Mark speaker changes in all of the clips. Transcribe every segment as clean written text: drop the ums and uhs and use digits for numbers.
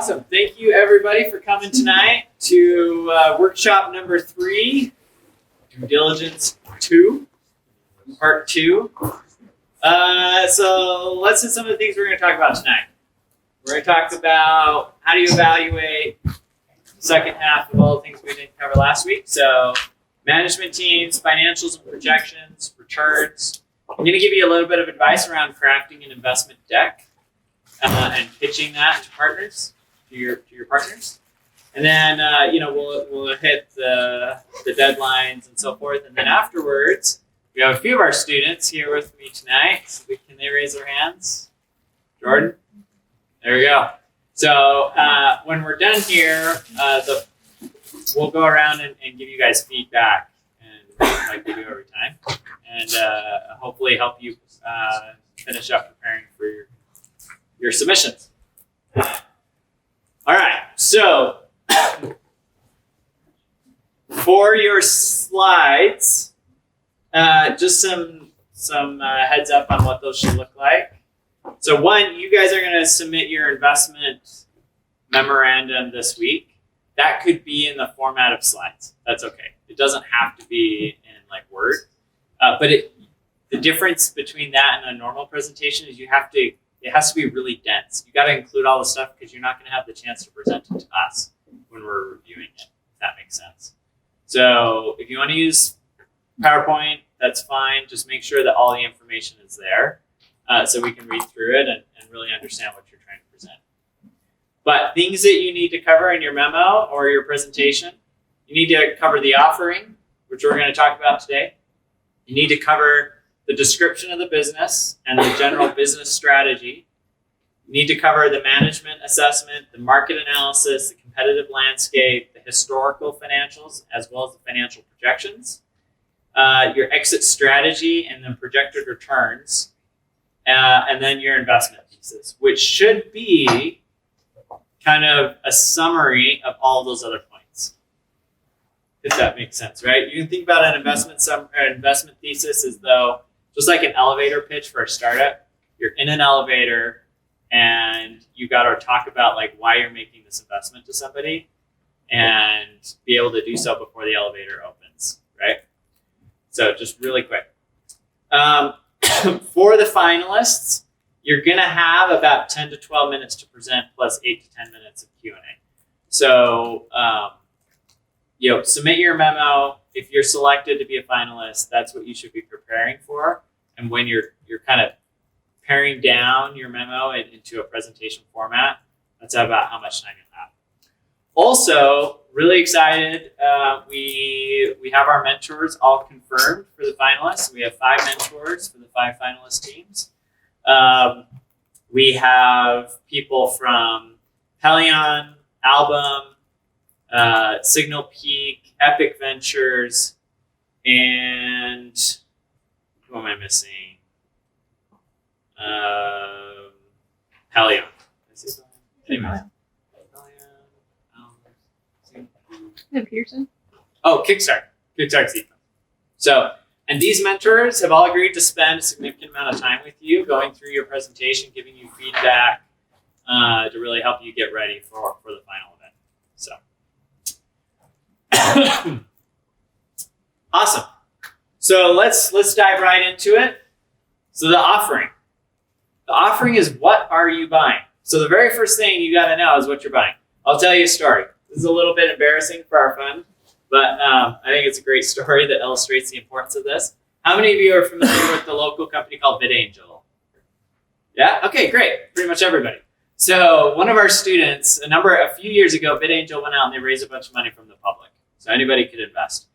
Speaker 1: Awesome. Thank you, everybody, for coming tonight to workshop number 3, Due Diligence 2, Part 2. So let's see some of the things we're going to talk about tonight. We're going to talk about how do you evaluate the second half of all the things we didn't cover last week. So management teams, financials and projections, returns. I'm going to give you a little bit of advice around crafting an investment deck and pitching that to partners, to your partners. And then we'll hit the deadlines and so forth. And then afterwards, we have a few of our students here with me tonight. So can they raise their hands? Jordan? There we go. So when we're done here, we'll go around and give you guys feedback, and like we do every time, and hopefully help you finish up preparing for your submissions. All right. So for your slides, just some heads up on what those should look like. So one, you guys are going to submit your investment memorandum this week. That could be in the format of slides. That's okay. It doesn't have to be in like Word. But the difference between that and a normal presentation is it has to be really dense. You got to include all the stuff because you're not going to have the chance to present it to us when we're reviewing it, if that makes sense. So if you want to use PowerPoint, that's fine. Just make sure that all the information is there so we can read through it and really understand what you're trying to present. But things that you need to cover in your memo or your presentation, you need to cover the offering, which we're going to talk about today. You need to cover the description of the business and the general business strategy. You need to cover the management assessment, the market analysis, the competitive landscape, the historical financials, as well as the financial projections, your exit strategy, and then projected returns, and then your investment thesis, which should be kind of a summary of all those other points, if that makes sense, right? You can think about an investment thesis as though, just like an elevator pitch for a startup, you're in an elevator and you got to talk about like why you're making this investment to somebody and be able to do so before the elevator opens, right? So just really quick. For the finalists, you're going to have about 10 to 12 minutes to present plus 8 to 10 minutes of Q&A. So, submit your memo. If you're selected to be a finalist, that's what you should be preparing for. And when you're kind of paring down your memo into a presentation format, that's about how much time you'll have. Also, really excited, we have our mentors all confirmed for the finalists. We have 5 mentors for the 5 finalist teams. We have people from Pelion, Album, Signal Peak, Epic Ventures, and who am I missing? Pelion. Anyway.
Speaker 2: And Pearson?
Speaker 1: Oh, Kickstart's econ. So, and these mentors have all agreed to spend a significant amount of time with you, going through your presentation, giving you feedback to really help you get ready for the final event. So, awesome. So let's dive right into it. So the offering. The offering is, what are you buying? So the very first thing you got to know is what you're buying. I'll tell you a story. This is a little bit embarrassing for our fund, but I think it's a great story that illustrates the importance of this. How many of you are familiar with the local company called VidAngel? Yeah? Okay, great. Pretty much everybody. So one of our students, a few years ago, VidAngel went out and they raised a bunch of money from the public. So anybody could invest.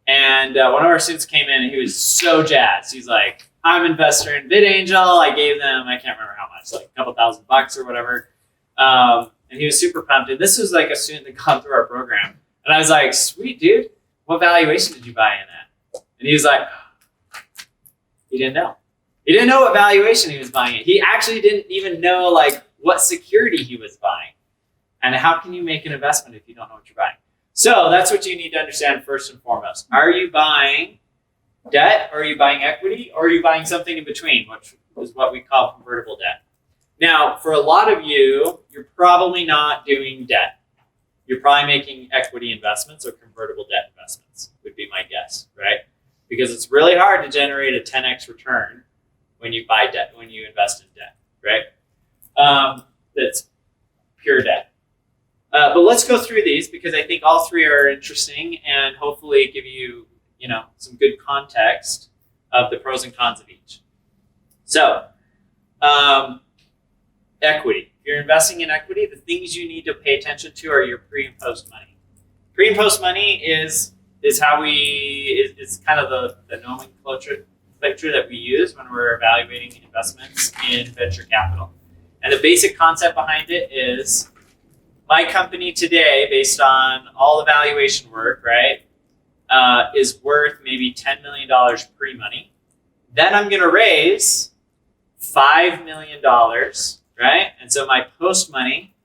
Speaker 1: And one of our students came in and he was so jazzed. He's like, I'm an investor in VidAngel. I gave them, I can't remember how much, like a couple $1,000 or whatever. And he was super pumped. And this was like a student that got through our program. And I was like, sweet, dude. What valuation did you buy in at? And he was like, he didn't know. He didn't know what valuation he was buying it. He actually didn't even know like what security he was buying. And how can you make an investment if you don't know what you're buying? So that's what you need to understand first and foremost. Are you buying debt? Or are you buying equity? Or are you buying something in between, which is what we call convertible debt? Now, for a lot of you, you're probably not doing debt. You're probably making equity investments or convertible debt investments, would be my guess, right? Because it's really hard to generate a 10x return when you buy debt, when you invest in debt, right? That's pure debt. But let's go through these because I think all three are interesting and hopefully give you, some good context of the pros and cons of each. So, equity. If you're investing in equity, the things you need to pay attention to are your pre and post money. Pre and post money is how it's kind of the nomenclature that we use when we're evaluating investments in venture capital. And the basic concept behind it is my company today, based on all the valuation work, right, is worth maybe $10 million pre-money. Then I'm going to raise $5 million, right? And so my post money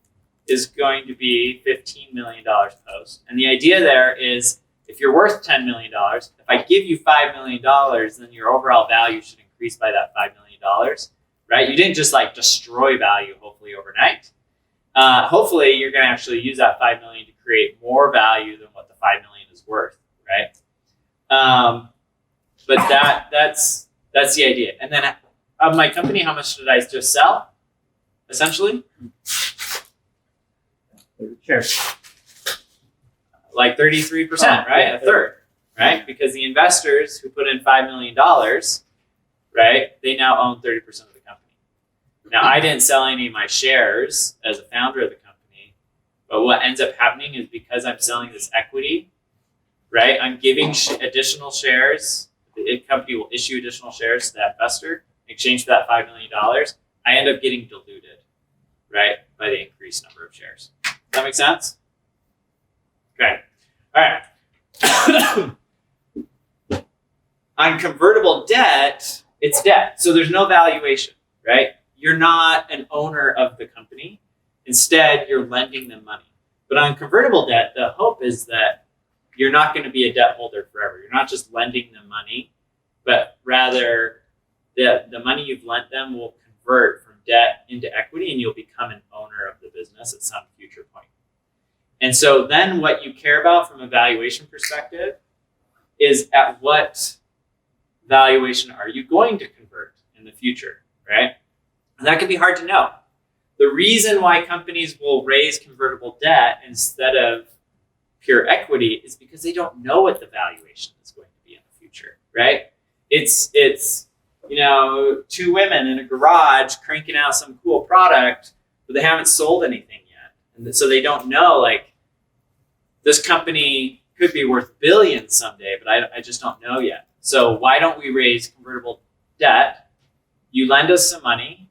Speaker 1: is going to be $15 million post. And the idea there is if you're worth $10 million, if I give you $5 million, then your overall value should increase by that $5 million, right? You didn't just destroy value, hopefully overnight. Hopefully you're going to actually use that $5 million to create more value than what the $5 million is worth, right? But that's the idea. And then of my company, how much did I just sell? Essentially,
Speaker 3: shares.
Speaker 1: Like 33%, right? A third, right? Because the investors who put in $5 million, right? They now own 30% of the company. Now, I didn't sell any of my shares as a founder of the company, but what ends up happening is because I'm selling this equity, right? I'm giving additional shares. The company will issue additional shares to that investor in exchange for that $5 million. I end up getting diluted, right, by the increased number of shares. Does that make sense? Okay. All right. On convertible debt, it's debt. So there's no valuation, right? You're not an owner of the company. Instead, you're lending them money. But on convertible debt, the hope is that you're not going to be a debt holder forever. You're not just lending them money, but rather the money you've lent them will convert from debt into equity and you'll become an owner of the business at some future point. And so then what you care about from a valuation perspective is at what valuation are you going to convert in the future, right? And that can be hard to know. The reason why companies will raise convertible debt instead of pure equity is because they don't know what the valuation is going to be in the future, right? It's two women in a garage cranking out some cool product, but they haven't sold anything yet. And so they don't know, this company could be worth billions someday, but I just don't know yet. So why don't we raise convertible debt? You lend us some money.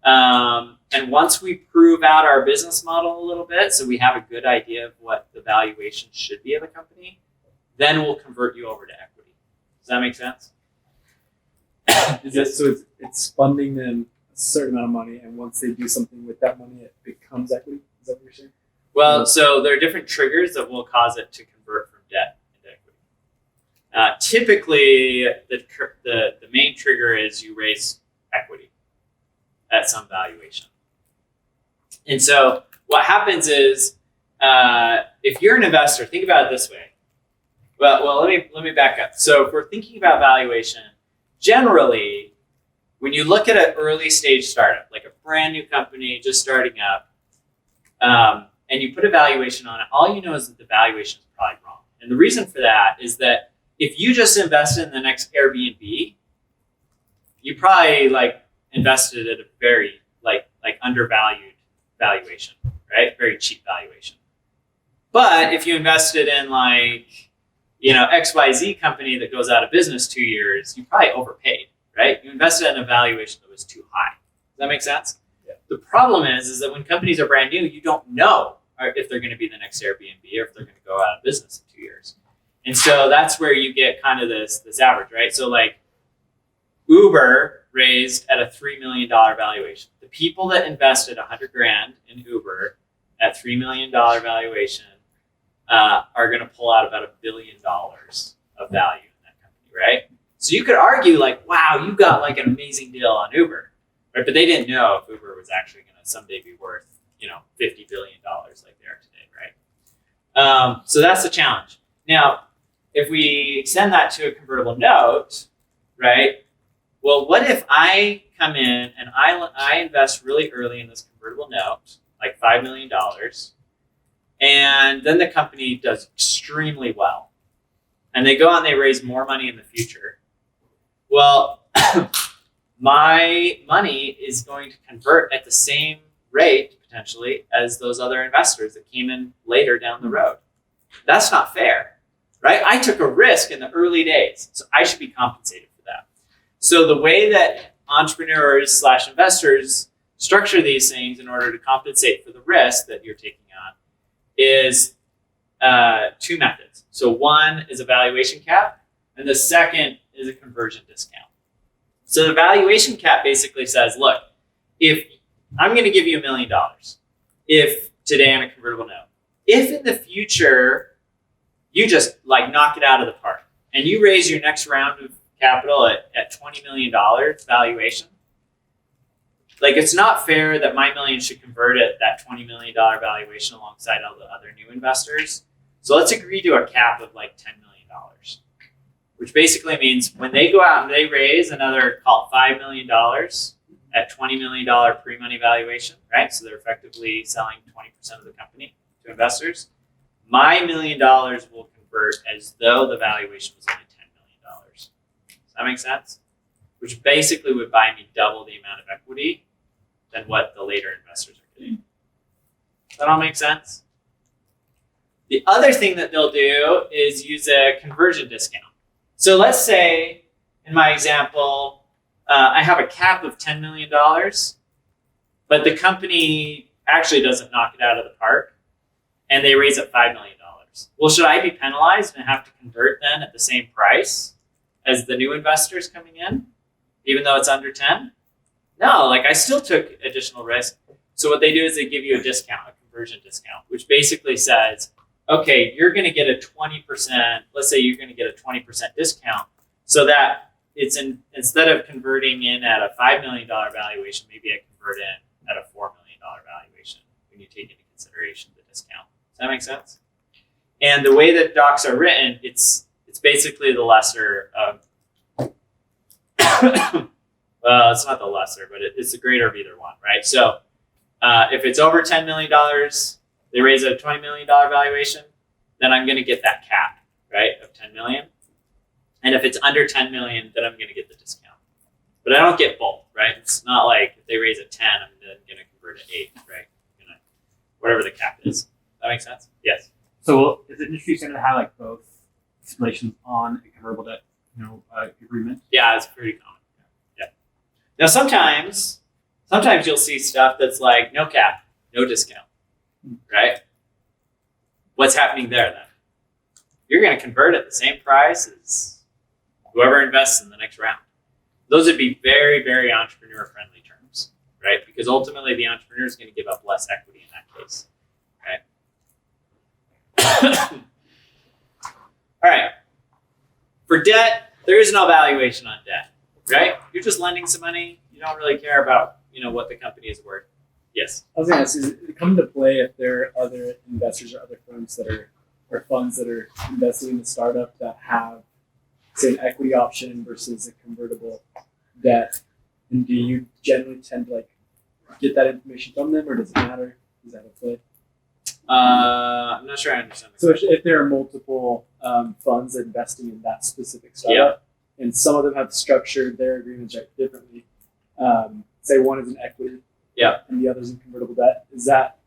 Speaker 1: And once we prove out our business model a little bit, so we have a good idea of what the valuation should be of a company, then we'll convert you over to equity. Does that make sense?
Speaker 3: It's funding them a certain amount of money, and once they do something with that money, it becomes equity? Is that what you're saying?
Speaker 1: Well, so there are different triggers that will cause it to convert from debt into equity. Typically, the main trigger is you raise equity at some valuation. And so what happens is, if you're an investor, think about it this way. Well, let me back up. So if we're thinking about valuation, generally, when you look at an early stage startup, like a brand new company just starting up, and you put a valuation on it, all you know is that the valuation is probably wrong. And the reason for that is that if you just invested in the next Airbnb, you probably invested at a very undervalued valuation, right? Very cheap valuation. But if you invested in XYZ company that goes out of business 2 years, you probably overpaid, right? You invested in a valuation that was too high. Does that make sense?
Speaker 3: Yeah.
Speaker 1: The problem is that when companies are brand new, you don't know if they're going to be the next Airbnb or if they're going to go out of business in 2 years. And so that's where you get kind of this average, right? So Uber raised at a $3 million valuation. The people that invested $100,000 in Uber at $3 million valuation are going to pull out about $1 billion of value in that company, right? So you could argue wow, you got an amazing deal on Uber. right? But they didn't know if Uber was actually going to someday be worth, $50 billion like they are today, right? So that's the challenge. Now, if we extend that to a convertible note, right? Well, what if I come in and I invest really early in this convertible note, like $5 million, and then the company does extremely well, and they go on, they raise more money in the future. Well, my money is going to convert at the same rate, potentially, as those other investors that came in later down the road. That's not fair, right? I took a risk in the early days, so I should be compensated for that. So the way that entrepreneurs / investors structure these things in order to compensate for the risk that you're taking on is two methods. So one is a valuation cap, and the second is a conversion discount. So the valuation cap basically says, look, if I'm going to give you $1 million, if today on a convertible note, if in the future you just like knock it out of the park and you raise your next round of capital at $20 million valuation, like it's not fair that my million should convert at that $20 million valuation alongside all the other new investors. So let's agree to a cap of like $10 million, which basically means when they go out and they raise another, call it $5 million at $20 million pre-money valuation, right? So they're effectively selling 20% of the company to investors. My $1 million will convert as though the valuation was only $10 million. Does that make sense? Which basically would buy me double the amount of equity than what the later investors are getting. Does that all make sense? The other thing that they'll do is use a conversion discount. So let's say, in my example, I have a cap of $10 million, but the company actually doesn't knock it out of the park, and they raise it $5 million. Well, should I be penalized and have to convert then at the same price as the new investors coming in, even though it's under 10? No, like I still took additional risk. So what they do is they give you a discount, a conversion discount, which basically says, okay, you're going to get a 20%, let's say you're going to get a 20% discount, so that it's instead of converting in at a $5 million valuation, maybe I convert in at a $4 million valuation when you take into consideration the discount. Does that make sense? And the way that docs are written, it's basically the lesser of, well, it's not the lesser, but it's the greater of either one, right? So if it's over $10 million, they raise a $20 million valuation, then I'm going to get that cap, right, of $10 million. And if it's under $10 million, then I'm going to get the discount. But I don't get both, right? It's not like if they raise a 10, I'm then going to convert at 8, right? Whatever the cap is. Does that make sense? Yes.
Speaker 4: So is the industry standard to have like both stipulations on a convertible debt, agreement?
Speaker 1: Yeah, it's pretty common. Yeah. Now sometimes you'll see stuff that's like no cap, no discount, right? What's happening there then? You're going to convert at the same price as whoever invests in the next round. Those would be very, very entrepreneur-friendly terms, right? Because ultimately the entrepreneur is going to give up less equity in that case, right? All right. For debt, there is no valuation on debt, right? You're just lending some money. You don't really care about, what the company is worth. Yes.
Speaker 3: I was going to ask, does it come into play if there are other investors or other firms that are, or funds that are investing in the startup that have, say, an equity option versus a convertible debt? And do you generally tend to get that information from them, or does it matter? Does that have a play?
Speaker 1: I'm not sure I understand.
Speaker 3: So if there are multiple funds investing in that specific startup, and some of them have structured their agreements differently, say one is in equity, and the other is in convertible debt, is that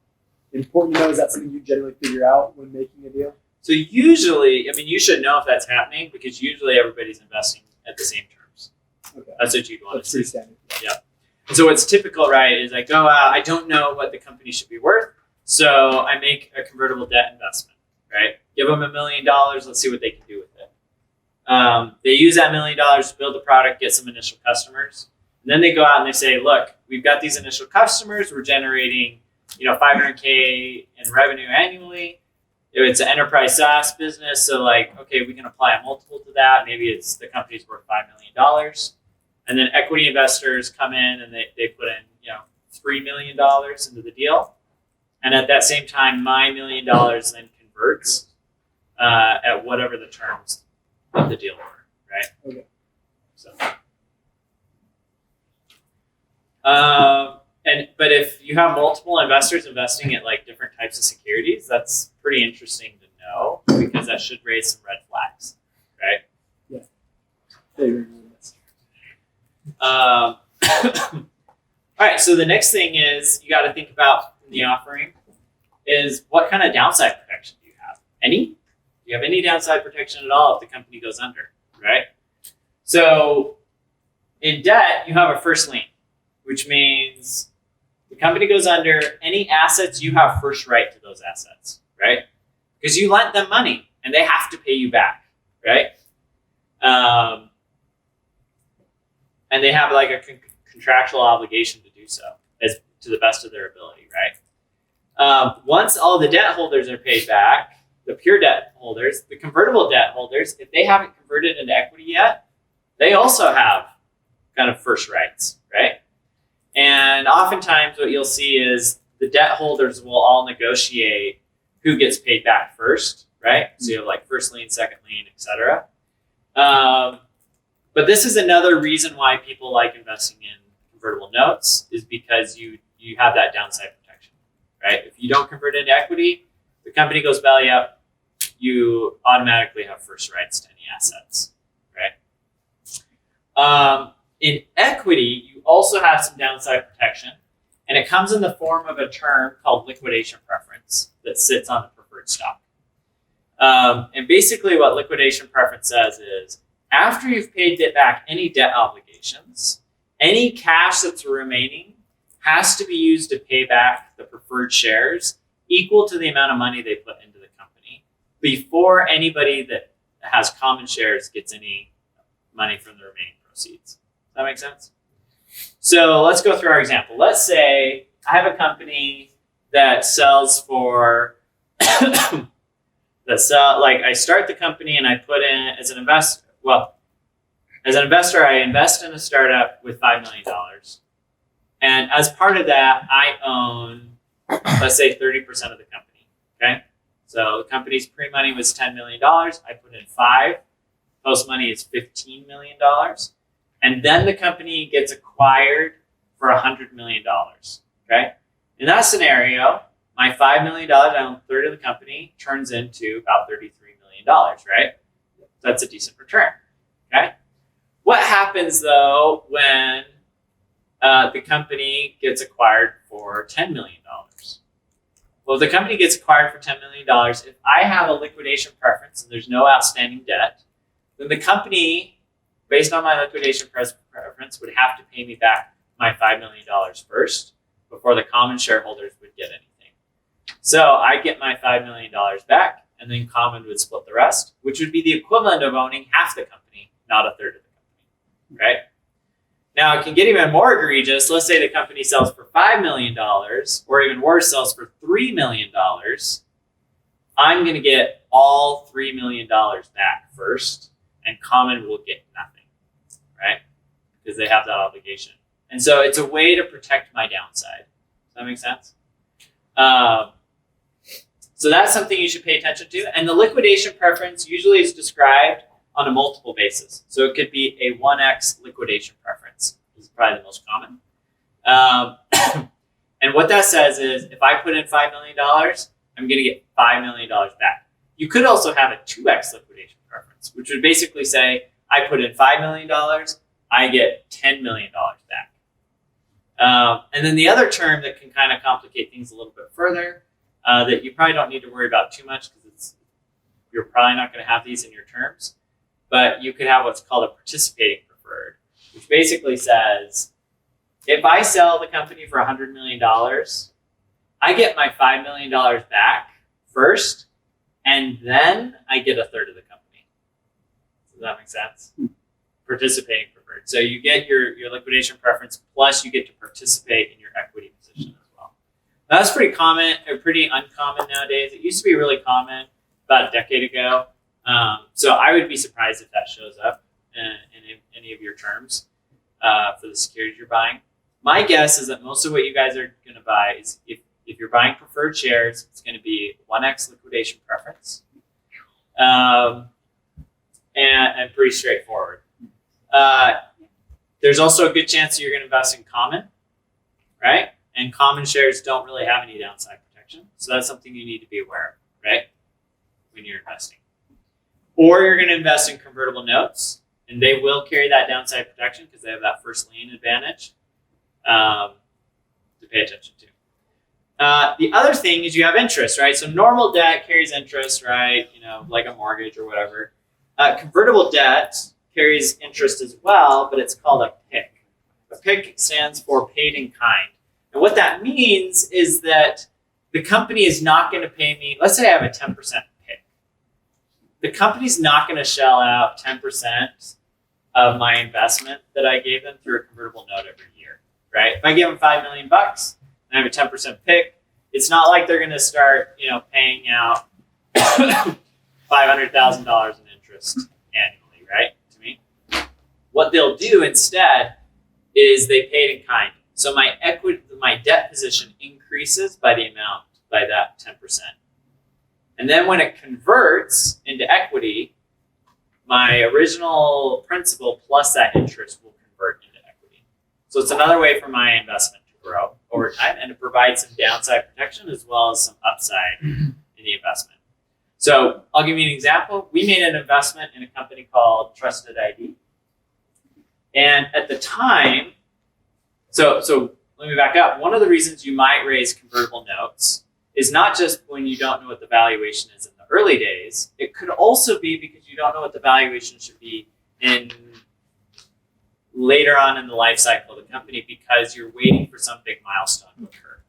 Speaker 3: important to know? Is that something you generally figure out when making a deal?
Speaker 1: So usually, you should know if that's happening because usually everybody's investing at the same terms.
Speaker 3: Okay.
Speaker 1: That's what you'd want
Speaker 3: That's
Speaker 1: to
Speaker 3: pretty
Speaker 1: see.
Speaker 3: standard.
Speaker 1: Yeah. And so what's typical, right, is I go out, I don't know what the company should be worth, so I make a convertible debt investment, right? Give them $1 million, let's see what they can do with it. They use that $1 million to build the product, get some initial customers. And then they go out and they say, look, we've got these initial customers, we're generating, $500K in revenue annually. If it's an enterprise SaaS business, so okay, we can apply a multiple to that. Maybe it's the company's worth $5 million. And then equity investors come in and they put in, $3 million into the deal. And at that same time, my $1 million then converts at whatever the terms of the deal were, right?
Speaker 3: Okay.
Speaker 1: So, but if you have multiple investors investing at like different types of securities, that's pretty interesting to know because that should raise some red flags, right? All right, so the next thing is you got to think about in the offering is what kind of downside protection do you have? Any? Do you have any downside protection at all if the company goes under, right? So in debt, you have a first lien, which means the company goes under, any assets, you have first right to those assets, right? Because you lent them money and they have to pay you back, right? And they have like a contractual obligation to do so as to the best of their ability, right? Once all the debt holders are paid back, the pure debt holders, the convertible debt holders, if they haven't converted into equity yet, they also have kind of first rights, right? And oftentimes what you'll see is the debt holders will all negotiate who gets paid back first, right? So you have like first lien, second lien, etc. But this is another reason why people like investing in convertible notes is because you have that downside protection, right? If you don't convert into equity, the company goes belly up, you automatically have first rights to any assets, right? In equity, you also have some downside protection, and it comes in the form of a term called liquidation preference that sits on the preferred stock. And basically what liquidation preference says is after you've paid back any debt obligations, any cash that's remaining has to be used to pay back the preferred shares equal to the amount of money they put into the company before anybody that has common shares gets any money from the remaining proceeds. Does that make sense? So let's go through our example. Let's say I have a company that sells for, I start the company and I put in as an investor, I invest in a startup with $5 million. And as part of that, I own, let's say 30% of the company, okay? So the company's pre-money was $10 million. I put in 5. Post-money is $15 million. And then the company gets acquired for $100 million, okay? In that scenario, my $5 million, I own a third of the company, turns into about $33 million, right? That's a decent return, okay? What happens though when the company gets acquired for $10 million? Well, if the company gets acquired for $10 million, if I have a liquidation preference and there's no outstanding debt, then the company, based on my liquidation preference, would have to pay me back my $5 million first before the common shareholders would get anything. So I get my $5 million back, and then common would split the rest, which would be the equivalent of owning half the company, not a third of the company, right? Now, it can get even more egregious. Let's say the company sells for $5 million, or even worse, sells for $3 million. I'm going to get all $3 million back first, and common will get nothing, right? Because they have that obligation. And so it's a way to protect my downside. Does that make sense? So that's something you should pay attention to. And the liquidation preference usually is described on a multiple basis. So it could be a 1x liquidation preference. This is probably the most common. And what that says is if I put in $5 million, I'm going to get $5 million back. You could also have a 2x liquidation preference, which would basically say I put in $5 million, I get $10 million back. And then the other term that can kind of complicate things a little bit further, that you probably don't need to worry about too much because you're probably not going to have these in your terms, but you could have what's called a participating preferred, which basically says, if I sell the company for $100 million, I get my $5 million back first, and then I get a third of the company. Does that make sense? Participating preferred. So you get your liquidation preference, plus you get to participate in your equity position as well. Now, that's pretty common, or pretty uncommon nowadays. It used to be really common about a decade ago. So I would be surprised if that shows up in any of your terms. for the securities you're buying. My guess is that most of what you guys are going to buy is if you're buying preferred shares, it's going to be 1x liquidation preference, and pretty straightforward. There's also a good chance that you're going to invest in common, right? And common shares don't really have any downside protection, so that's something you need to be aware of, right, when you're investing. Or you're going to invest in convertible notes, and they will carry that downside protection because they have that first lien advantage to pay attention to. The other thing is you have interest, right? So normal debt carries interest, right? Like a mortgage or whatever. Convertible debt carries interest as well, but it's called a PIK. A PIK stands for paid in kind. And what that means is that the company is not going to pay me, let's say I have a 10% PIK. The company's not going to shell out 10% of my investment that I gave them through a convertible note every year, right? If I give them $5 million and I have a 10% PIK, it's not like they're going to start, paying out $500,000 in interest annually, right? To me, what they'll do instead is they pay it in kind. So my debt position increases by that 10%. And then when it converts into equity, my original principal plus that interest will convert into equity. So it's another way for my investment to grow over time and to provide some downside protection as well as some upside in the investment. So I'll give you an example. We made an investment in a company called Trusted ID. And at the time, so let me back up. One of the reasons you might raise convertible notes is not just when you don't know what the valuation is in the early days. It could also be because you don't know what the valuation should be in later on in the life cycle of the company because you're waiting for some big milestone to occur.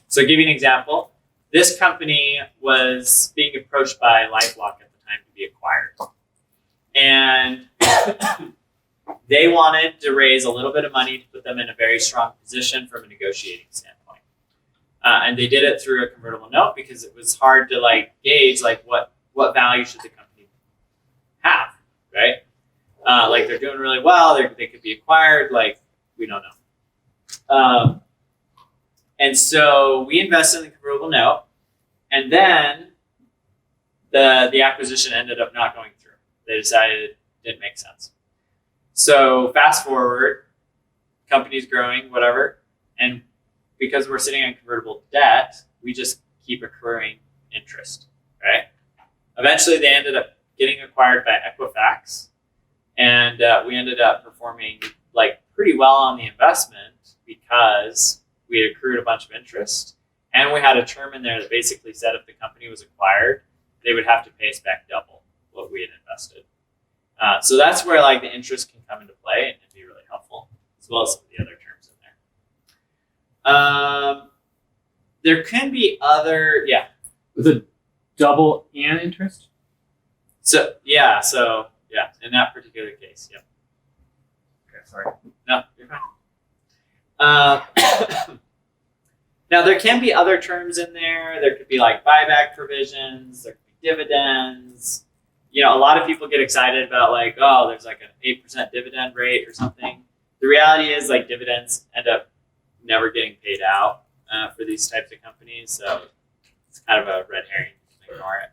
Speaker 1: So I'll give you an example. This company was being approached by LifeLock at the time to be acquired. And they wanted to raise a little bit of money to put them in a very strong position from a negotiating standpoint. And they did it through a convertible note because it was hard to gauge what value should the company have, right? They're doing really well, they could be acquired, we don't know. And so we invested in the convertible note, and then the acquisition ended up not going through. They decided it didn't make sense. So fast forward, company's growing, whatever, and because we're sitting on convertible debt, we just keep accruing interest, right? Eventually, they ended up getting acquired by Equifax, and we ended up performing pretty well on the investment because we had accrued a bunch of interest, and we had a term in there that basically said if the company was acquired, they would have to pay us back double what we had invested. So that's where the interest can come into play and be really helpful, as well as some of the other terms in there. There can be other,
Speaker 4: Was it double and interest?
Speaker 1: So in that particular case, yeah.
Speaker 4: Okay, sorry.
Speaker 1: No, you're fine. Now there can be other terms in there. There could be buyback provisions. There could be dividends. A lot of people get excited about there's an 8% dividend rate or something. The reality is dividends end up never getting paid out for these types of companies. So it's kind of a red herring. You can ignore it.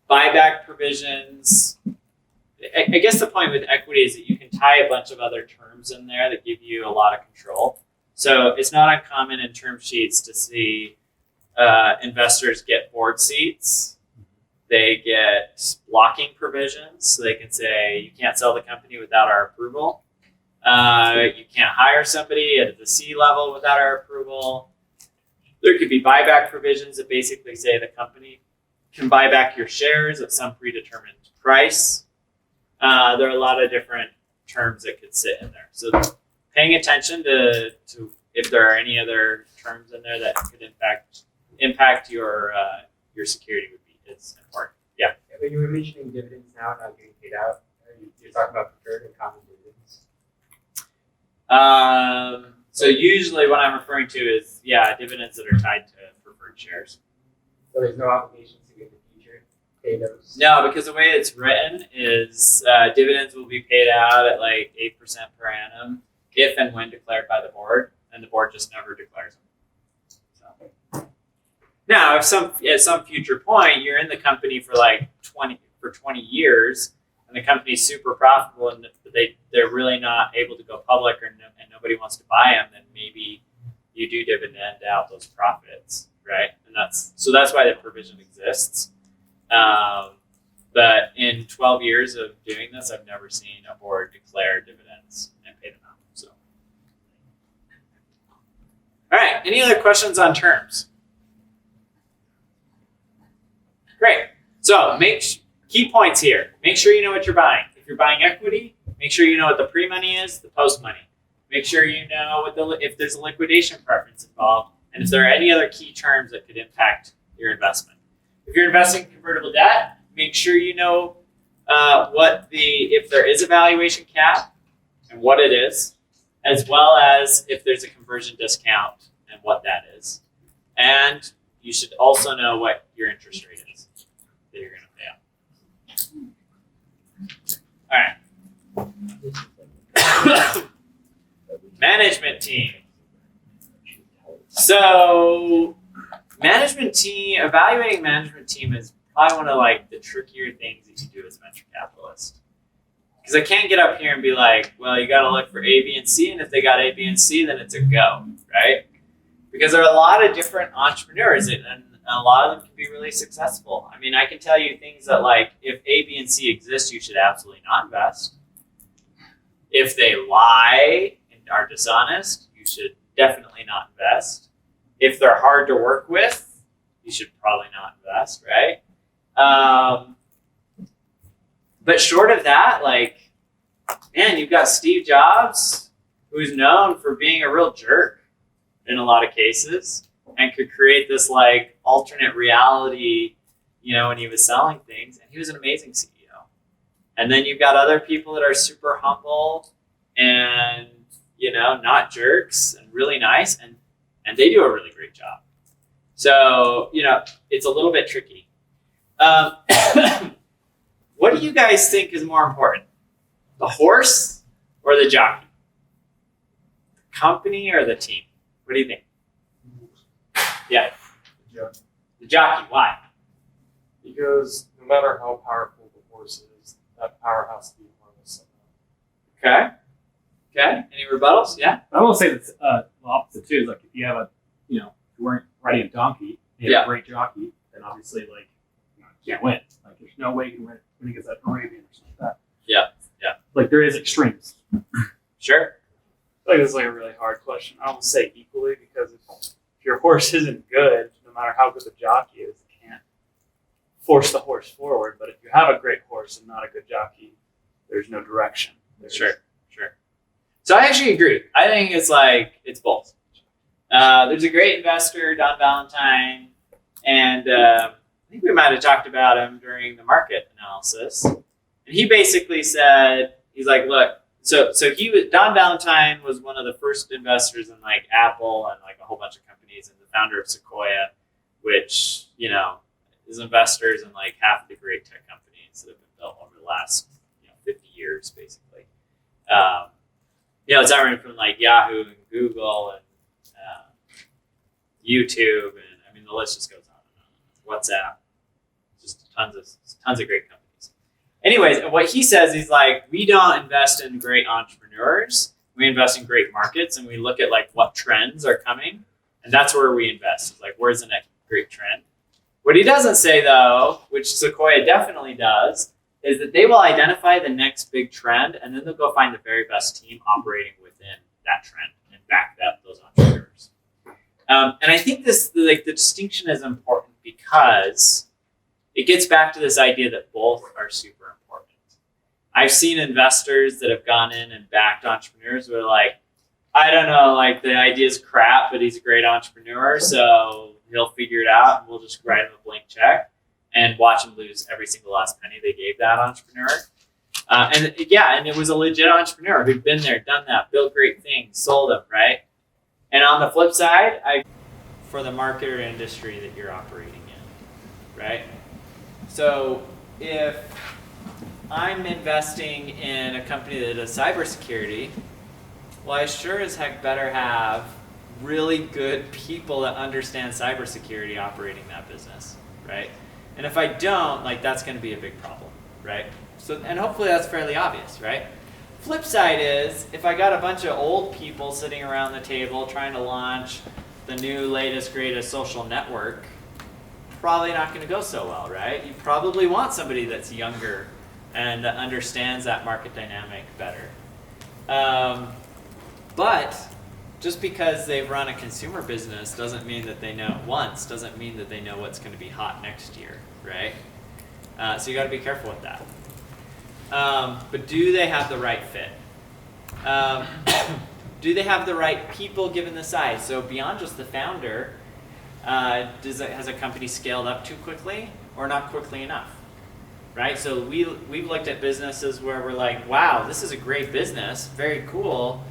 Speaker 1: Buyback provisions. I guess the point with equity is that you can tie a bunch of other terms in there that give you a lot of control. So it's not uncommon in term sheets to see investors get board seats. They get blocking provisions, so they can say you can't sell the company without our approval. You can't hire somebody at the C level without our approval. There could be buyback provisions that basically say the company can buy back your shares at some predetermined price. There are a lot of different terms that could sit in there. So paying attention to if there are any other terms in there that could impact your security is important. Yeah.
Speaker 5: When you were mentioning dividends now not getting paid out, you're talking about preferred and common dividends.
Speaker 1: So usually what I'm referring to is dividends that are tied to preferred shares.
Speaker 5: So there's no obligations to get in the future. pay those?
Speaker 1: No, because the way it's written is dividends will be paid out at like 8% per annum if and when declared by the board, and the board just never declares them. So. Now, if at some future point you're in the company for like 20 years, and the company's super profitable and they're really not able to go public and nobody wants to buy them, then maybe you do dividend out those profits, right? And that's why the provision exists. But in 12 years of doing this, I've never seen a board declare dividends and pay them out. So, all right. Any other questions on terms? Great. So key points here. Make sure you know what you're buying. If you're buying equity, make sure you know what the pre-money is, the post-money. Make sure you know if there's a liquidation preference involved, and if there are any other key terms that could impact your investment. If you're investing in convertible debt, make sure you know if there is a valuation cap and what it is, as well as if there's a conversion discount and what that is. And you should also know what your interest rate is that you're going to pay out. All right. Management team. So evaluating management team is probably one of like the trickier things that you do as a venture capitalist. Because I can't get up here and be like, well, you got to look for A, B, and C, and if they got A, B, and C, then it's a go, right? Because there are a lot of different entrepreneurs, and a lot of them can be really successful. I mean, I can tell you things that like, if A, B, and C exist, you should absolutely not invest. If they lie and are dishonest, you should definitely not invest. If they're hard to work with, you should probably not invest, right? But short of that, like, man, you've got Steve Jobs, who's known for being a real jerk in a lot of cases, and could create this like alternate reality, when he was selling things, and he was an amazing CEO. And then you've got other people that are super humble and, not jerks and really nice, and they do a really great job. So, it's a little bit tricky. What do you guys think is more important? The horse or the jockey? The company or the team? What do you think? Yeah. The jockey. Why?
Speaker 6: Because no matter how powerful the horse is, that power has to be harnessed somehow.
Speaker 1: Okay. Any rebuttals? Yeah.
Speaker 4: I will say that the opposite too is like if you have if you weren't riding a donkey, you have a great jockey, then obviously like you can't win. Like there's no way you can win when he gets that Arabian or something like that.
Speaker 1: Yeah.
Speaker 4: Like there is extremes.
Speaker 1: Sure.
Speaker 7: I feel like this is like a really hard question. I almost say equally because if your horse isn't good, no matter how good the jockey is, you can't force the horse forward. But if you have a great horse and not a good jockey, there's no direction.
Speaker 1: Sure. So I actually agree. I think it's both. There's a great investor, Don Valentine, and I think we might have talked about him during the market analysis. And he basically said, he's like, look, so Don Valentine was one of the first investors in like Apple and like a whole bunch of companies, and the founder of Sequoia, which, is investors in like half of the great tech companies that have been built over the last 50 years, basically. It's everything from like Yahoo and Google and YouTube, and the list just goes on and on. WhatsApp, just tons of great companies. Anyways, what he says is like, we don't invest in great entrepreneurs. We invest in great markets, and we look at like what trends are coming, and that's where we invest. It's like, where's the next great trend? What he doesn't say though, which Sequoia definitely does, is that they will identify the next big trend, and then they'll go find the very best team operating within that trend and back up those entrepreneurs. And I think the distinction is important because it gets back to this idea that both are super important. I've seen investors that have gone in and backed entrepreneurs who are like, I don't know, like the idea's crap, but he's a great entrepreneur, so he'll figure it out, and we'll just write him a blank check and watch him lose every single last penny they gave that entrepreneur. And it was a legit entrepreneur who'd been there, done that, built great things, sold them, right? And on the flip side, for the market or industry that you're operating in, right? So if I'm investing in a company that does cybersecurity, well, I sure as heck better have really good people that understand cybersecurity operating that business, right? And if I don't, like, that's going to be a big problem, right? So, and hopefully that's fairly obvious, right? Flip side is, if I got a bunch of old people sitting around the table trying to launch the new, latest, greatest social network, probably not going to go so well, right? You probably want somebody that's younger and that understands that market dynamic better. But just because they've run a consumer business doesn't mean that they know doesn't mean that they know what's going to be hot next year, right? So you got to be careful with that. But do they have the right fit? Do they have the right people given the size? So beyond just the founder, has a company scaled up too quickly or not quickly enough? Right? So we've looked at businesses where we're like, wow, this is a great business, very cool,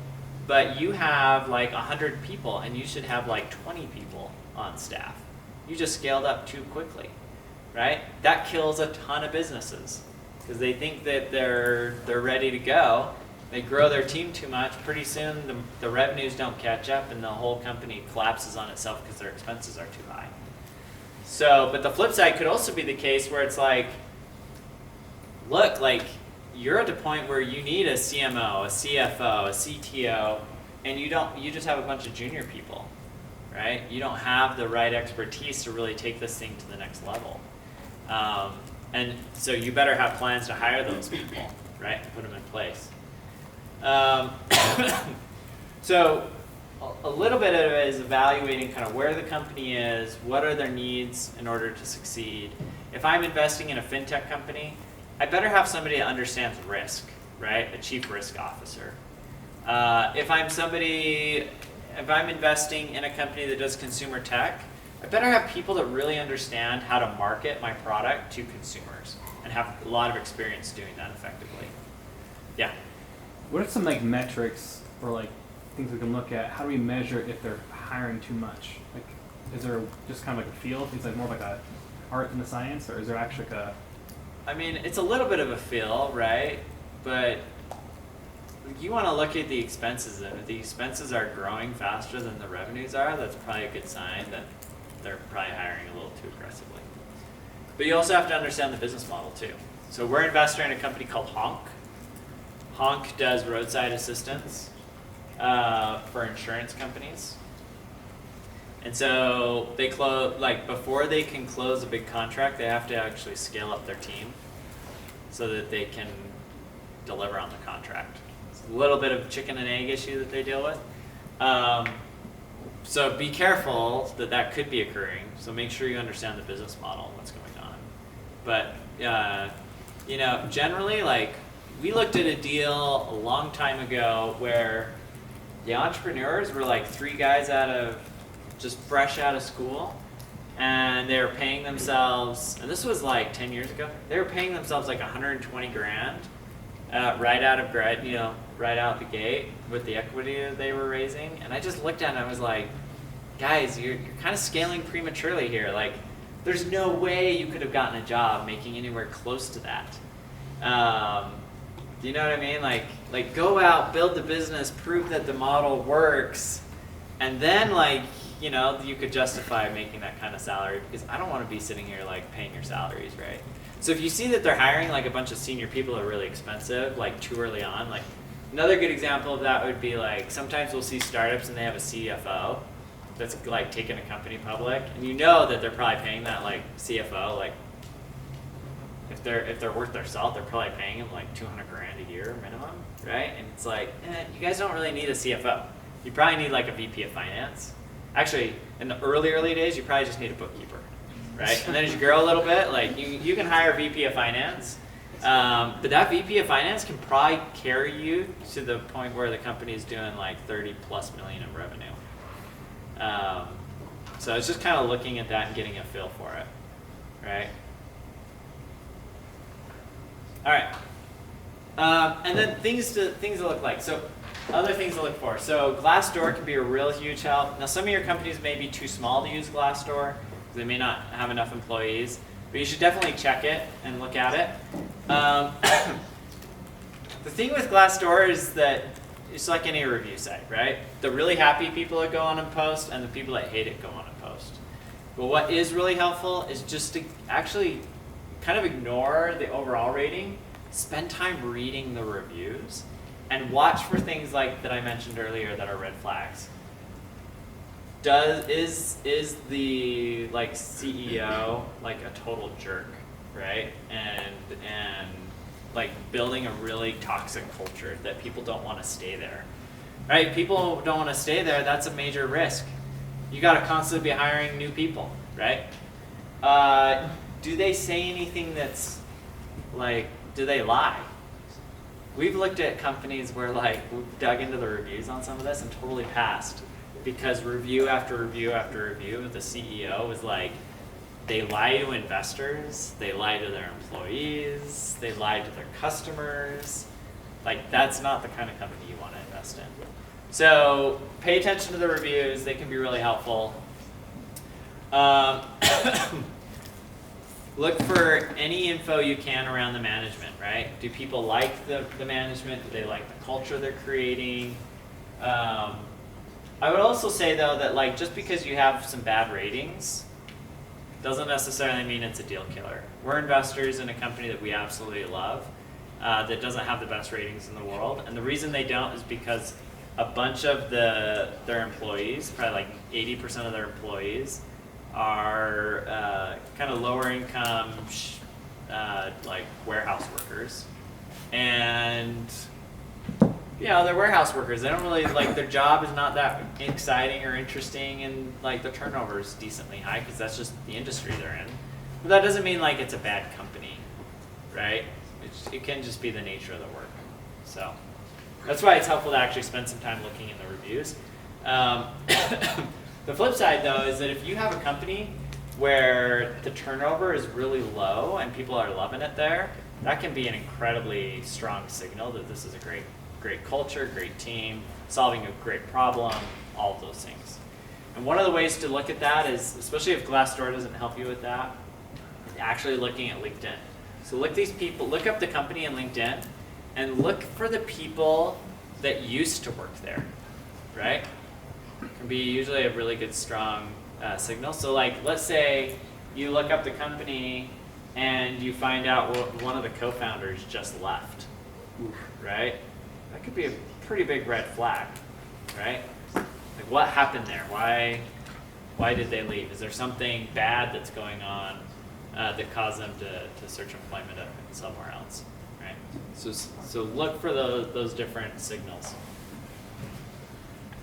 Speaker 1: but you have like 100 people and you should have like 20 people on staff. You just scaled up too quickly, right? That kills a ton of businesses because they think that they're ready to go. They grow their team too much. Pretty soon the revenues don't catch up and the whole company collapses on itself because their expenses are too high. So, but the flip side could also be the case where it's like, look, like you're at the point where you need a CMO, a CFO, a CTO, and you just have a bunch of junior people, right? You don't have the right expertise to really take this thing to the next level. And so you better have plans to hire those people, right? And put them in place. So a little bit of it is evaluating kind of where the company is, what are their needs in order to succeed. If I'm investing in a fintech company, I better have somebody that understands risk, right? A chief risk officer. If I'm investing in a company that does consumer tech, I better have people that really understand how to market my product to consumers and have a lot of experience doing that effectively. Yeah.
Speaker 4: What are some like metrics or like things we can look at? How do we measure if they're hiring too much? Like, is there just kind of like a feel? Is it more like a art than a science, or is there actually like a?
Speaker 1: I mean, it's a little bit of a feel, right? But you want to look at the expenses, and if the expenses are growing faster than the revenues are, that's probably a good sign that they're probably hiring a little too aggressively. But you also have to understand the business model too. So we're an investor in a company called Honk. Honk does roadside assistance for insurance companies. And so they close, like before they can close a big contract, they have to actually scale up their team so that they can deliver on the contract. It's a little bit of chicken and egg issue that they deal with. So be careful that could be occurring. So make sure you understand the business model and what's going on. But generally, like we looked at a deal a long time ago where the entrepreneurs were like 3 guys just fresh out of school, and they were paying themselves, and this was like 10 years ago, they were paying themselves like 120 grand right out the gate with the equity that they were raising. And I just looked at it and I was like, guys, you're kind of scaling prematurely here. Like, there's no way you could have gotten a job making anywhere close to that. Do you know what I mean? Like go out, build the business, prove that the model works, and then you could justify making that kind of salary, because I don't want to be sitting here like paying your salaries, right? So if you see that they're hiring like a bunch of senior people that are really expensive, like too early on, like another good example of that would be like sometimes we'll see startups and they have a CFO that's like taking a company public, and you know that they're probably paying that like CFO, like if they're worth their salt, they're probably paying them like 200 grand a year minimum, right? And it's like, you guys don't really need a CFO. You probably need like a VP of finance. Actually, in the early days, you probably just need a bookkeeper, right? And then as you grow a little bit, like you can hire a VP of finance, but that VP of finance can probably carry you to the point where the company is doing like 30+ million in revenue. So it's just kind of looking at that and getting a feel for it, right? All right, and then things to look like. So other things to look for. So Glassdoor can be a real huge help. Now some of your companies may be too small to use Glassdoor because they may not have enough employees. but you should definitely check it and look at it. The thing with Glassdoor is that it's like any review site, right? The really happy people that go on and post and the people that hate it go on and post. But what is really helpful is just to actually kind of ignore the overall rating, spend time reading the reviews, and watch for things like that I mentioned earlier that are red flags. Is the like CEO like a total jerk, right? And like building a really toxic culture that people don't want to stay there, right? People don't want to stay there. That's a major risk. You got to constantly be hiring new people, right? Do they say anything that's like, do they lie? We've looked at companies where like we've dug into the reviews on some of this and totally passed because review after review after review, the CEO was like, they lie to investors, they lie to their employees, they lie to their customers. Like that's not the kind of company you want to invest in. So pay attention to the reviews, they can be really helpful. Look for any info you can around the management, right? Do people like the management? Do they like the culture they're creating? I would also say though that like just because you have some bad ratings doesn't necessarily mean it's a deal killer. We're investors in a company that we absolutely love that doesn't have the best ratings in the world. And the reason they don't is because a bunch of their employees, probably like 80% of their employees, are kind of lower income, like warehouse workers. And they're warehouse workers. They don't really like their job is not that exciting or interesting, and like the turnover is decently high because that's just the industry they're in. But that doesn't mean like it's a bad company, right? It can just be the nature of the work. So that's why it's helpful to actually spend some time looking in the reviews. The flip side though is that if you have a company where the turnover is really low and people are loving it there, that can be an incredibly strong signal that this is a great culture, great team, solving a great problem, all of those things. And one of the ways to look at that is, especially if Glassdoor doesn't help you with that, actually looking at LinkedIn. So look up the company in LinkedIn and look for the people that used to work there, right? It can be usually a really good strong signal. So like, let's say you look up the company and you find out one of the co-founders just left, right? That could be a pretty big red flag, right? Like what happened there? Why did they leave? Is there something bad that's going on that caused them to search employment somewhere else, right? So look for those different signals.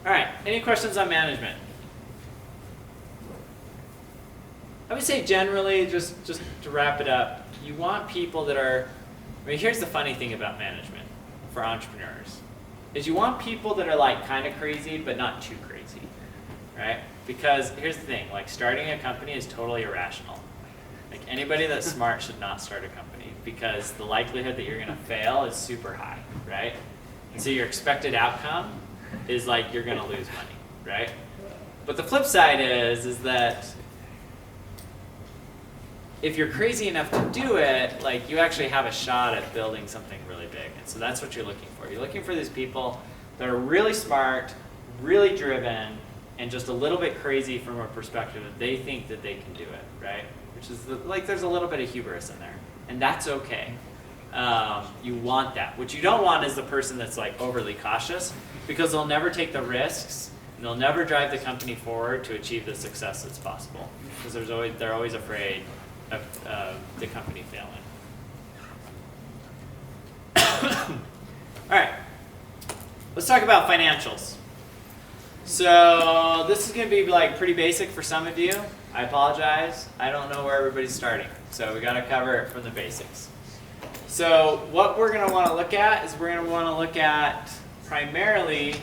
Speaker 1: All right, any questions on management? I would say generally, just to wrap it up, you want people that are, here's the funny thing about management for entrepreneurs, is you want people that are like kind of crazy, but not too crazy, right? Because here's the thing, like starting a company is totally irrational. Like anybody that's smart should not start a company because the likelihood that you're gonna fail is super high, right? And so your expected outcome is like you're gonna lose money, right? But the flip side is that if you're crazy enough to do it, like you actually have a shot at building something really big. And so that's what you're looking for. You're looking for these people that are really smart, really driven, and just a little bit crazy from a perspective that they think that they can do it, right? Which is like there's a little bit of hubris in there. And that's okay. You want that. What you don't want is the person that's like overly cautious because they'll never take the risks and they'll never drive the company forward to achieve the success that's possible. Because they're always afraid of the company failing. All right, let's talk about financials. So this is going to be like pretty basic for some of you. I apologize. I don't know where everybody's starting, so we got to cover it from the basics. So what we're going to want to look at is we're going to want to look at primarily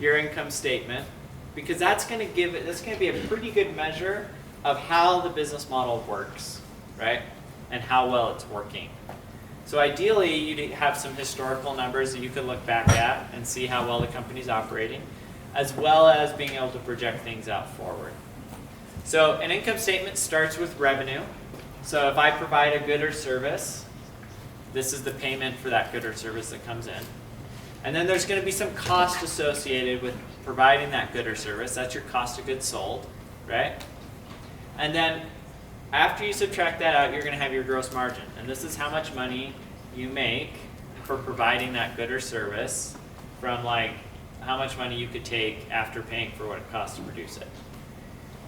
Speaker 1: your income statement because that's going to be a pretty good measure of how the business model works, right? And how well it's working. So ideally, you'd have some historical numbers that you could look back at and see how well the company's operating, as well as being able to project things out forward. So an income statement starts with revenue. So if I provide a good or service, this is the payment for that good or service that comes in. And then there's going to be some cost associated with providing that good or service. That's your cost of goods sold, right? And then after you subtract that out, you're going to have your gross margin. And this is how much money you make for providing that good or service from like how much money you could take after paying for what it costs to produce it.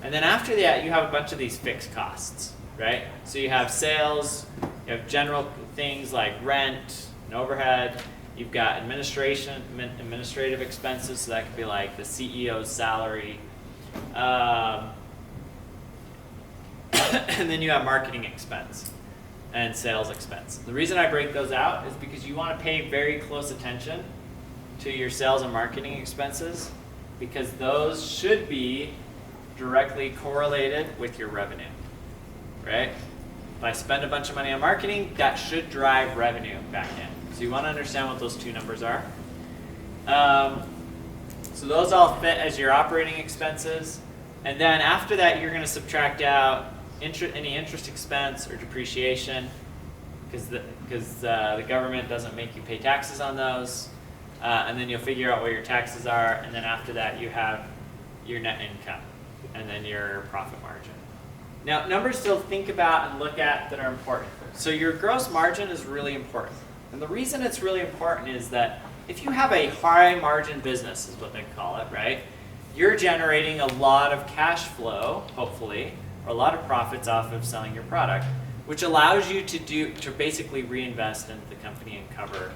Speaker 1: And then after that, you have a bunch of these fixed costs, right? So you have sales, you have general things like rent and overhead. You've got administrative expenses, so that could be like the CEO's salary. And then you have marketing expense and sales expense. The reason I break those out is because you want to pay very close attention to your sales and marketing expenses, because those should be directly correlated with your revenue, right? If I spend a bunch of money on marketing, that should drive revenue back in. So you want to understand what those two numbers are. So those all fit as your operating expenses. And then after that, you're going to subtract out any interest expense or depreciation, because the government doesn't make you pay taxes on those. And then you'll figure out what your taxes are. And then after that, you have your net income and then your profit margin. Now, numbers to think about and look at that are important. So your gross margin is really important. And the reason it's really important is that if you have a high margin business, is what they call it, right? You're generating a lot of cash flow, hopefully, or a lot of profits off of selling your product, which allows you to basically reinvest into the company and cover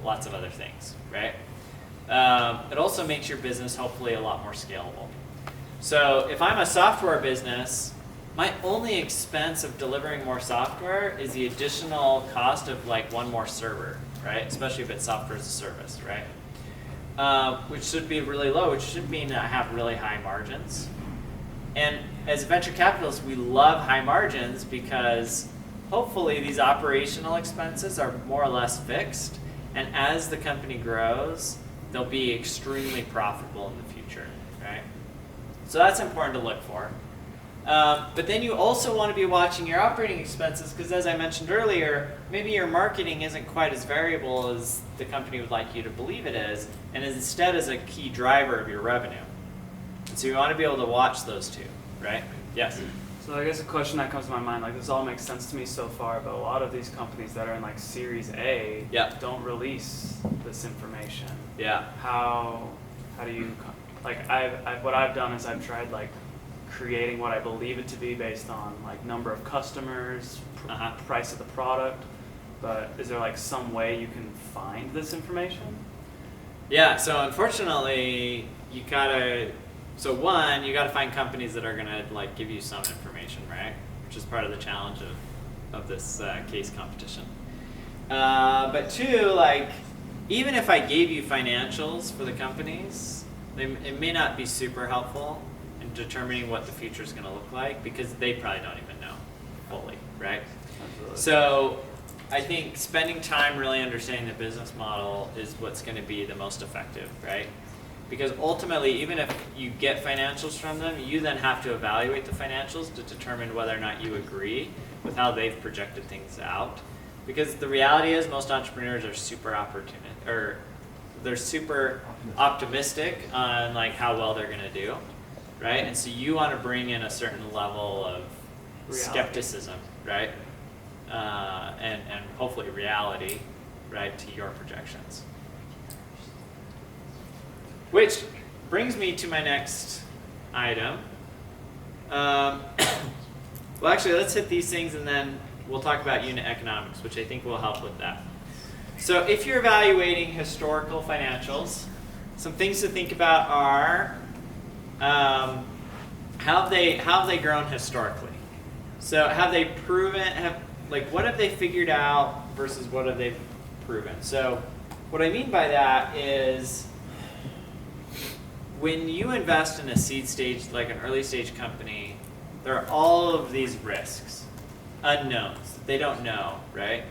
Speaker 1: lots of other things, right? It also makes your business hopefully a lot more scalable. So if I'm a software business, my only expense of delivering more software is the additional cost of like one more server, right? Especially if it's software as a service, right? Which should be really low, which should mean that I have really high margins. And as venture capitalists, we love high margins because hopefully these operational expenses are more or less fixed. And as the company grows, they'll be extremely profitable in the future, right? So that's important to look for. But then you also want to be watching your operating expenses, because as I mentioned earlier, maybe your marketing isn't quite as variable as the company would like you to believe it is, and instead is a key driver of your revenue. And so you want to be able to watch those two, right? Yes?
Speaker 7: So I guess a question that comes to my mind, like this all makes sense to me so far, but a lot of these companies that are in like Series A don't release this information.
Speaker 1: Yeah.
Speaker 7: How do you, like what I've done is I've tried like creating what I believe it to be based on like number of customers, price of the product, but is there like some way you can find this information?
Speaker 1: Yeah, so unfortunately, you gotta find companies that are gonna like give you some information, right? Which is part of the challenge of this case competition. But two, like, even if I gave you financials for the companies, it may not be super helpful in determining what the future is gonna look like, because they probably don't even know fully, right?
Speaker 7: Absolutely.
Speaker 1: So I think spending time really understanding the business model is what's gonna be the most effective, right? Because ultimately, even if you get financials from them, you then have to evaluate the financials to determine whether or not you agree with how they've projected things out. Because the reality is most entrepreneurs are super they're super optimistic on like how well they're gonna do, right? And so you want to bring in a certain level of skepticism, right? And hopefully reality, right, to your projections. Which brings me to my next item. Well, actually, let's hit these things and then we'll talk about unit economics, which I think will help with that. So if you're evaluating historical financials, some things to think about are how have they grown historically? So have they proven, what have they figured out versus what have they proven? So what I mean by that is, when you invest in a seed stage, like an early stage company, there are all of these risks, unknowns that they don't know, right?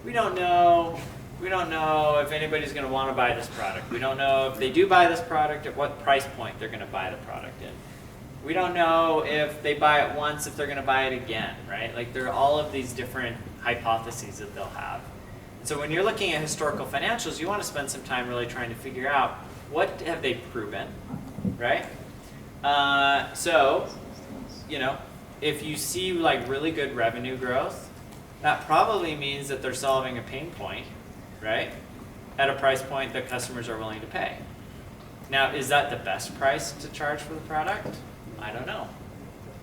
Speaker 1: We don't know if anybody's going to want to buy this product. We don't know if they do buy this product, at what price point they're going to buy the product in. We don't know if they buy it once, if they're going to buy it again, right? Like there are all of these different hypotheses that they'll have. So when you're looking at historical financials, you want to spend some time really trying to figure out what have they proven, right? So, you know, if you see like really good revenue growth, that probably means that they're solving a pain point, right? At a price point that customers are willing to pay. Now, is that the best price to charge for the product? I don't know,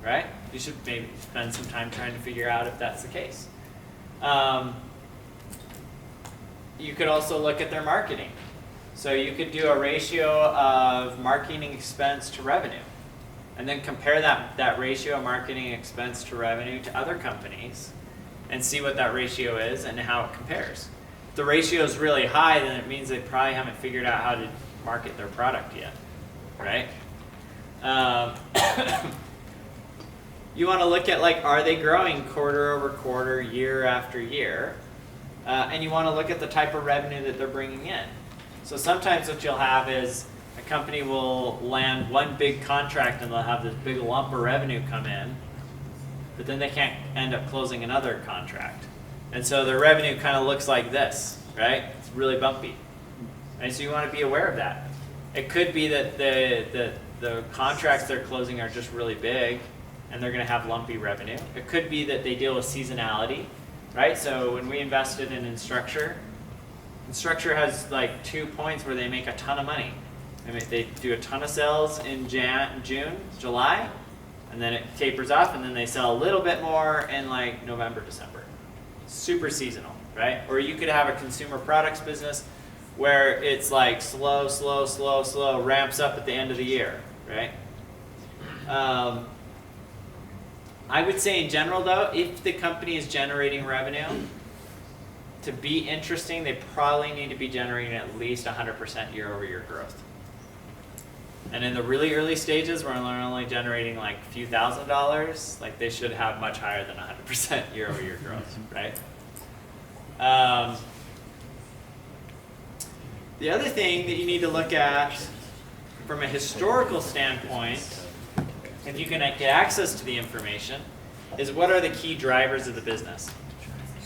Speaker 1: right? You should maybe spend some time trying to figure out if that's the case. You could also look at their marketing. So you could do a ratio of marketing expense to revenue, and then compare that ratio of marketing expense to revenue to other companies and see what that ratio is and how it compares. If the ratio is really high, then it means they probably haven't figured out how to market their product yet, right? You want to look at like, are they growing quarter over quarter, year after year? And you want to look at the type of revenue that they're bringing in. So sometimes what you'll have is a company will land one big contract and they'll have this big lump of revenue come in, but then they can't end up closing another contract. And so their revenue kind of looks like this, right? It's really bumpy. And so you want to be aware of that. It could be that the contracts they're closing are just really big and they're going to have lumpy revenue. It could be that they deal with seasonality, right? So when we invested in Instructure has like 2 points where they make a ton of money. I mean, they do a ton of sales in June, July, and then it tapers off, and then they sell a little bit more in like November, December. Super seasonal, right? Or you could have a consumer products business where it's like slow, ramps up at the end of the year, right? I would say in general though, if the company is generating revenue, to be interesting, they probably need to be generating at least 100% year-over-year growth. And in the really early stages, where they're only generating like a few $1,000s, like they should have much higher than 100% year-over-year growth, right? The other thing that you need to look at from a historical standpoint, if you can get access to the information, is what are the key drivers of the business,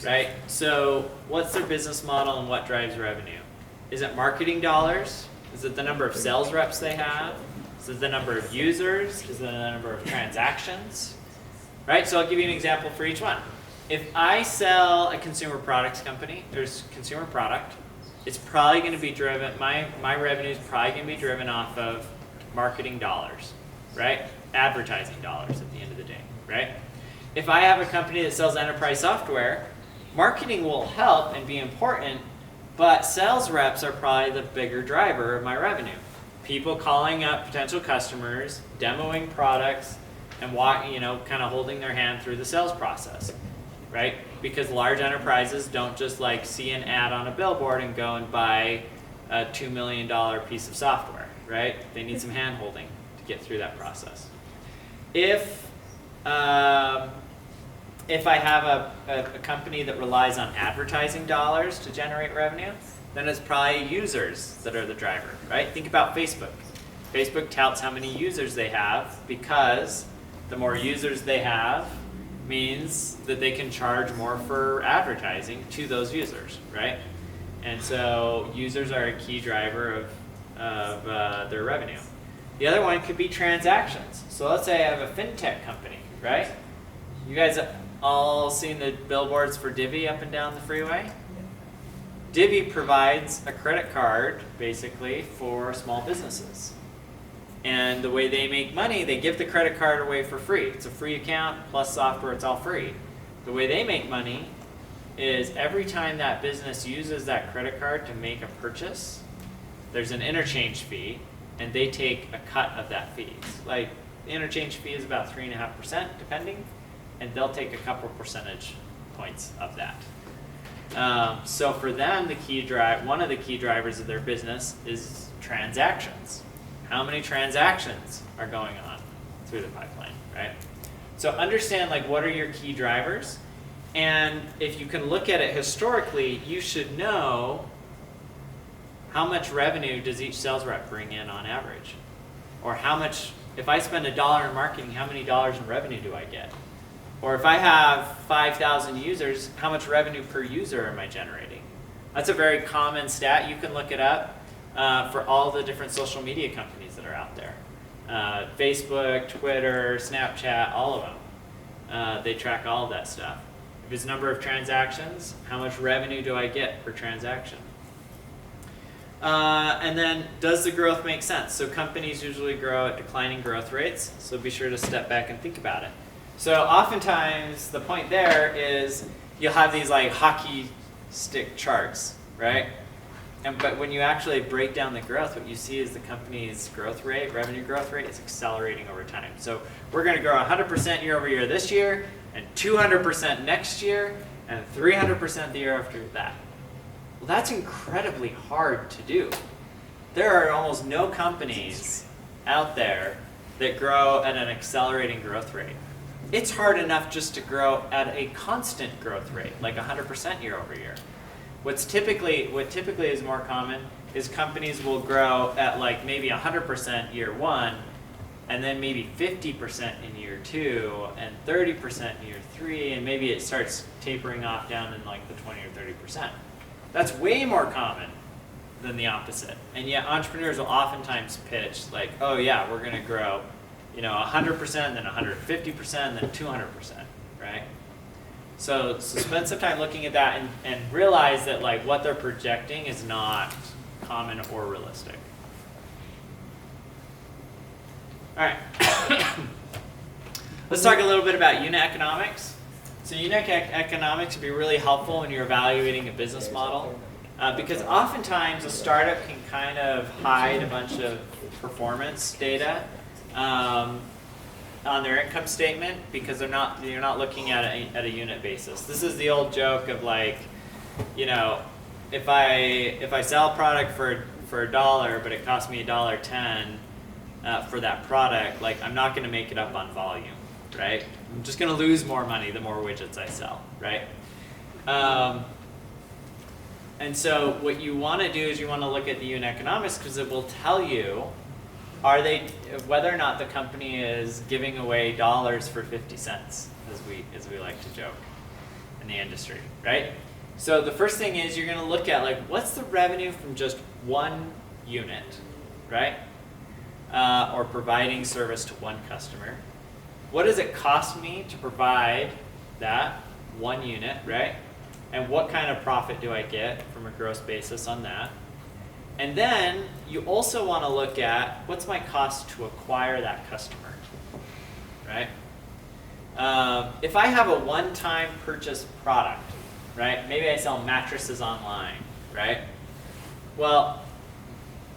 Speaker 1: right? So what's their business model and what drives revenue? Is it marketing dollars? Is it the number of sales reps they have? Is it the number of users? Is it the number of transactions? Right, so I'll give you an example for each one. If I sell a consumer products company, there's consumer product, it's probably going to be driven, my revenue is probably going to be driven off of marketing dollars, right? Advertising dollars at the end of the day, right? If I have a company that sells enterprise software, marketing will help and be important, but sales reps are probably the bigger driver of my revenue. People calling up potential customers, demoing products, and kind of holding their hand through the sales process, right? Because large enterprises don't just like see an ad on a billboard and go and buy a $2 million piece of software, right? They need some hand holding to get through that process. If I have a company that relies on advertising dollars to generate revenue, then it's probably users that are the driver, right? Think about Facebook. Facebook touts how many users they have because the more users they have means that they can charge more for advertising to those users, right? And so users are a key driver of their revenue. The other one could be transactions. So let's say I have a fintech company, right? You guys have all seen the billboards for Divvy up and down the freeway? Divvy provides a credit card, basically, for small businesses. And the way they make money, they give the credit card away for free. It's a free account, plus software, it's all free. The way they make money is every time that business uses that credit card to make a purchase, there's an interchange fee, and they take a cut of that fee. Like, the interchange fee is about 3.5%, depending, and they'll take a couple percentage points of that. So for them, one of the key drivers of their business is transactions. How many transactions are going on through the pipeline, right? So understand like what are your key drivers, and if you can look at it historically, you should know how much revenue does each sales rep bring in on average, or how much if I spend $1 in marketing, how many dollars in revenue do I get? Or if I have 5,000 users, how much revenue per user am I generating? That's a very common stat. You can look it up for all the different social media companies that are out there. Facebook, Twitter, Snapchat, all of them. They track all of that stuff. If it's number of transactions, how much revenue do I get per transaction? And then, does the growth make sense? So companies usually grow at declining growth rates, so be sure to step back and think about it. So oftentimes, the point there is you'll have these like hockey stick charts, right? But when you actually break down the growth, what you see is the company's growth rate, revenue growth rate, is accelerating over time. So we're going to grow 100% year over year this year, and 200% next year, and 300% the year after that. Well, that's incredibly hard to do. There are almost no companies out there that grow at an accelerating growth rate. It's hard enough just to grow at a constant growth rate, like 100% year over year. What typically is more common is companies will grow at like maybe 100% year one, and then maybe 50% in year two, and 30% in year three, and maybe it starts tapering off down in like the 20 or 30%. That's way more common than the opposite. And yet entrepreneurs will oftentimes pitch like, oh yeah, we're gonna grow 100%, then 150%, and then 200%, right? So spend some time looking at that and realize that like what they're projecting is not common or realistic. All right. Let's talk a little bit about unit economics. So unit economics would be really helpful when you're evaluating a business model because oftentimes a startup can kind of hide a bunch of performance data on their income statement because you're not looking at a unit basis. This is the old joke of like, if I sell a product for $1 but it costs me $1.10 for that product, like I'm not going to make it up on volume, right? I'm just going to lose more money the more widgets I sell, right? And so what you want to do is you want to look at the unit economics because it will tell you whether or not the company is giving away dollars for 50 cents, as we like to joke in the industry, right? So the first thing is you're going to look at like what's the revenue from just one unit, right? Or providing service to one customer. What does it cost me to provide that one unit, right? And what kind of profit do I get from a gross basis on that? And then you also want to look at what's my cost to acquire that customer, right? If I have a one-time purchase product, right? Maybe I sell mattresses online, right? Well,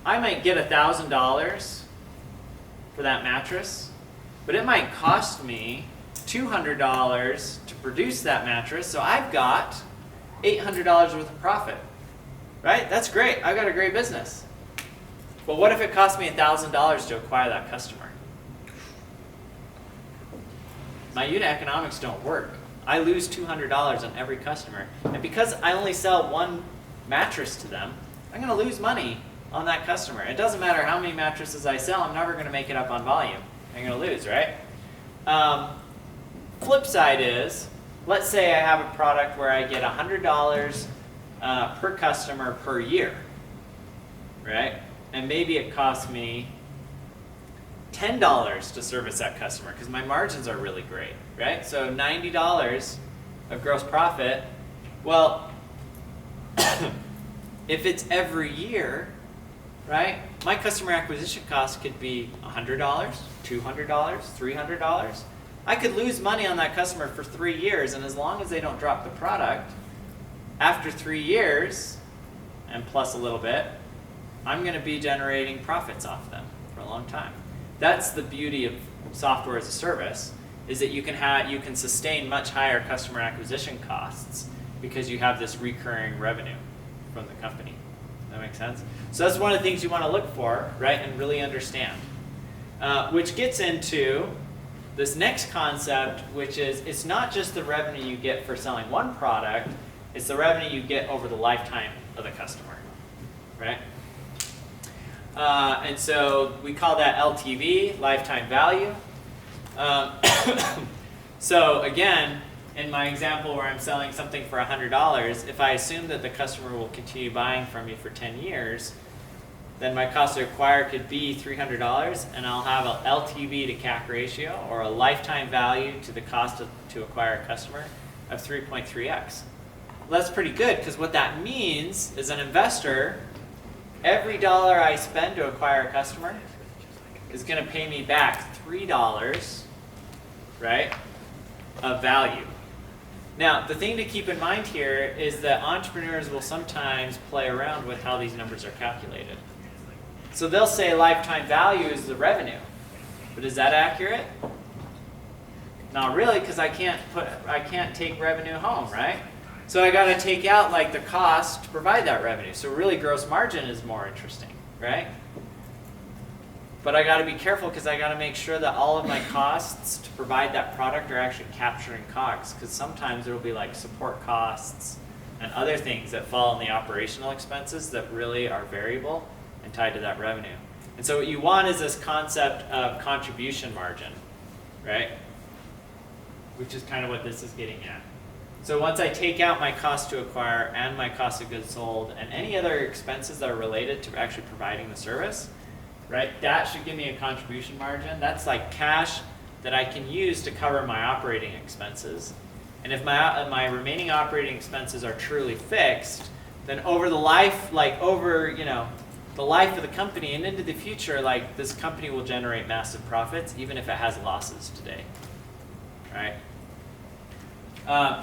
Speaker 1: I might get $1,000 for that mattress, but it might cost me $200 to produce that mattress, so I've got $800 worth of profit. Right? That's great. I've got a great business. But what if it cost me $1,000 to acquire that customer? My unit economics don't work. I lose $200 on every customer. And because I only sell one mattress to them, I'm going to lose money on that customer. It doesn't matter how many mattresses I sell, I'm never going to make it up on volume. I'm going to lose, right? Flip side is, let's say I have a product where I get $100 per customer per year, right? And maybe it costs me $10 to service that customer because my margins are really great, right? So $90 of gross profit. Well, if it's every year, right? My customer acquisition cost could be $100, $200, $300. I could lose money on that customer for 3 years, and as long as they don't drop the product, after 3 years, and plus a little bit, I'm going to be generating profits off them for a long time. That's the beauty of software as a service, is that you can sustain much higher customer acquisition costs because you have this recurring revenue from the company. Does that make sense? So that's one of the things you want to look for, right, and really understand. Which gets into this next concept, which is it's not just the revenue you get for selling one product, it's the revenue you get over the lifetime of the customer, right? And so we call that LTV, lifetime value. Um, so again, in my example where I'm selling something for $100, if I assume that the customer will continue buying from me for 10 years, then my cost to acquire could be $300, and I'll have an LTV to CAC ratio, or a lifetime value to the cost to acquire a customer, of 3.3x. Well, that's pretty good, because what that means is an investor, every dollar I spend to acquire a customer is going to pay me back $3, right, of value. Now, the thing to keep in mind here is that entrepreneurs will sometimes play around with how these numbers are calculated. So they'll say lifetime value is the revenue, but is that accurate? Not really, because I can't take revenue home, right? So I got to take out like the cost to provide that revenue. So really, gross margin is more interesting, right? But I got to be careful because I got to make sure that all of my costs to provide that product are actually capturing COGS, because sometimes there will be like support costs and other things that fall in the operational expenses that really are variable and tied to that revenue. And so what you want is this concept of contribution margin, right? Which is kind of what this is getting at. So once I take out my cost to acquire and my cost of goods sold and any other expenses that are related to actually providing the service, right, that should give me a contribution margin. That's like cash that I can use to cover my operating expenses. And if my remaining operating expenses are truly fixed, then over the life, like over, the life of the company and into the future, like this company will generate massive profits even if it has losses today, right?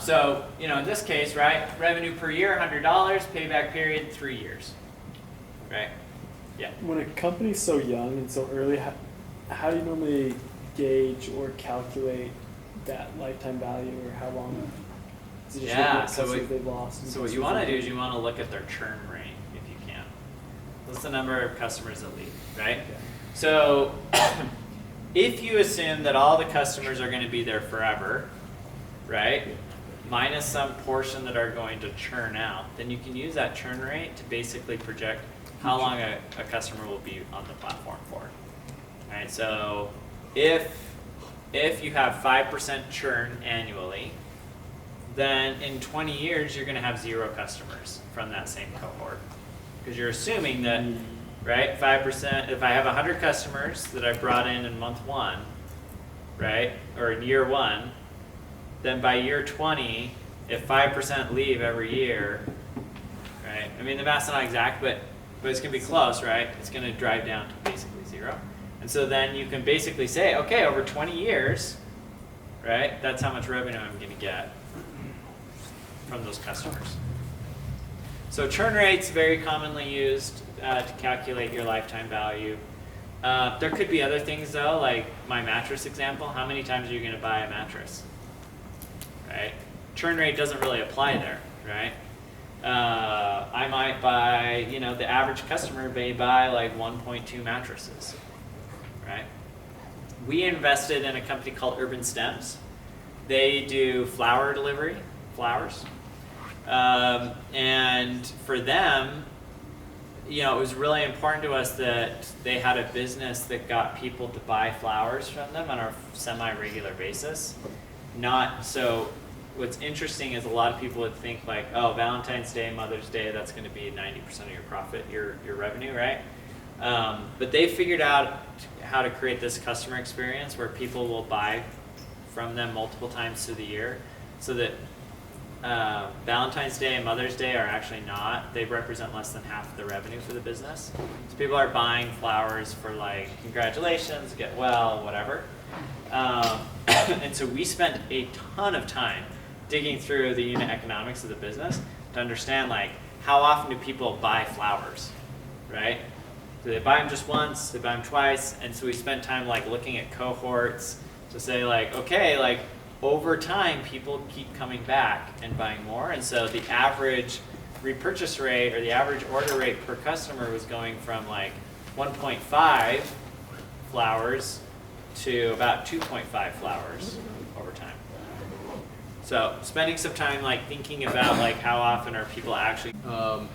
Speaker 1: So, in this case, right, revenue per year, $100, payback period, 3 years, right? Yeah.
Speaker 3: When a company's so young and so early, how do you normally gauge or calculate that lifetime value, or how long? Is it just looking at customers they've lost?
Speaker 1: So what you want to do is you want to look at their churn rate if you can. What's the number of customers that leave, right?
Speaker 3: Okay.
Speaker 1: So if you assume that all the customers are going to be there forever, right, minus some portion that are going to churn out, then you can use that churn rate to basically project how long a customer will be on the platform for. All right, so if you have 5% churn annually, then in 20 years you're going to have 0 customers from that same cohort, because you're assuming that, right, 5%. If I have 100 customers that I brought in month 1, right, or in year 1, then by year 20, if 5% leave every year, right? I mean, the math's not exact, but it's going to be close, right? It's going to drive down to basically 0. And so then you can basically say, okay, over 20 years, right, that's how much revenue I'm going to get from those customers. So churn rate's very commonly used to calculate your lifetime value. There could be other things, though, like my mattress example. How many times are you going to buy a mattress? Right? Churn rate doesn't really apply there, right? I might buy, the average customer may buy like 1.2 mattresses, right? We invested in a company called Urban Stems. They do flower delivery, flowers. And for them, it was really important to us that they had a business that got people to buy flowers from them on a semi-regular basis. What's interesting is a lot of people would think like, oh, Valentine's Day, Mother's Day, that's going to be 90% of your profit, your revenue, right? But they figured out how to create this customer experience where people will buy from them multiple times through the year, so that Valentine's Day and Mother's Day are actually not, they represent less than half of the revenue for the business. So people are buying flowers for like, congratulations, get well, whatever. And so we spent a ton of time digging through the unit economics of the business to understand like, how often do people buy flowers, right? Do they buy them just once? Do they buy them twice? And so we spent time like looking at cohorts to say like, okay, like over time people keep coming back and buying more, and so the average repurchase rate or the average order rate per customer was going from like 1.5 flowers to about 2.5 flowers over time. So spending some time like thinking about like how often are people actually
Speaker 8: So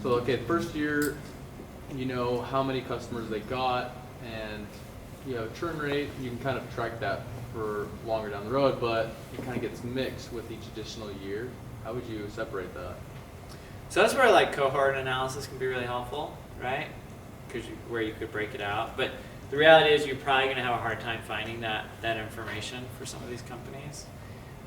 Speaker 8: okay, first year you know how many customers they got, and churn rate, you can kind of track that for longer down the road, but it kind of gets mixed with each additional year. How would you separate that?
Speaker 1: So that's where like cohort analysis can be really helpful, right? Because where you could break it out. But the reality is you're probably going to have a hard time finding that information for some of these companies.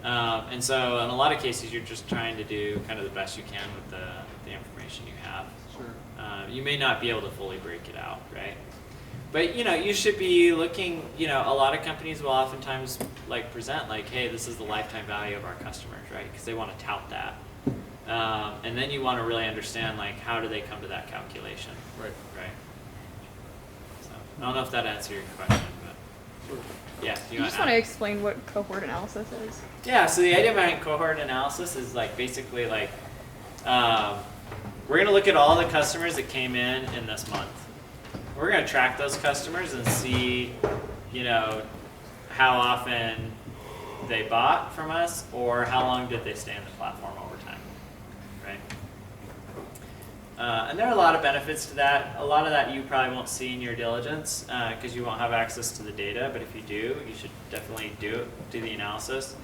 Speaker 1: And so in a lot of cases, you're just trying to do kind of the best you can with the information you have.
Speaker 8: Sure.
Speaker 1: You may not be able to fully break it out, right? But you should be looking. A lot of companies will oftentimes like present like, "Hey, this is the lifetime value of our customers," right? Because they want to tout that. And then you want to really understand like how do they come to that calculation,
Speaker 8: Right.
Speaker 1: right? So I don't know if that answered your question, but yeah. Do
Speaker 2: You just want to explain what cohort analysis is.
Speaker 1: Yeah. So the idea behind cohort analysis is like basically like we're going to look at all the customers that came in this month. We're going to track those customers and see, how often they bought from us or how long did they stay on the platform over time, right? And there are a lot of benefits to that. A lot of that you probably won't see in your diligence because you won't have access to the data, but if you do, you should definitely do the analysis.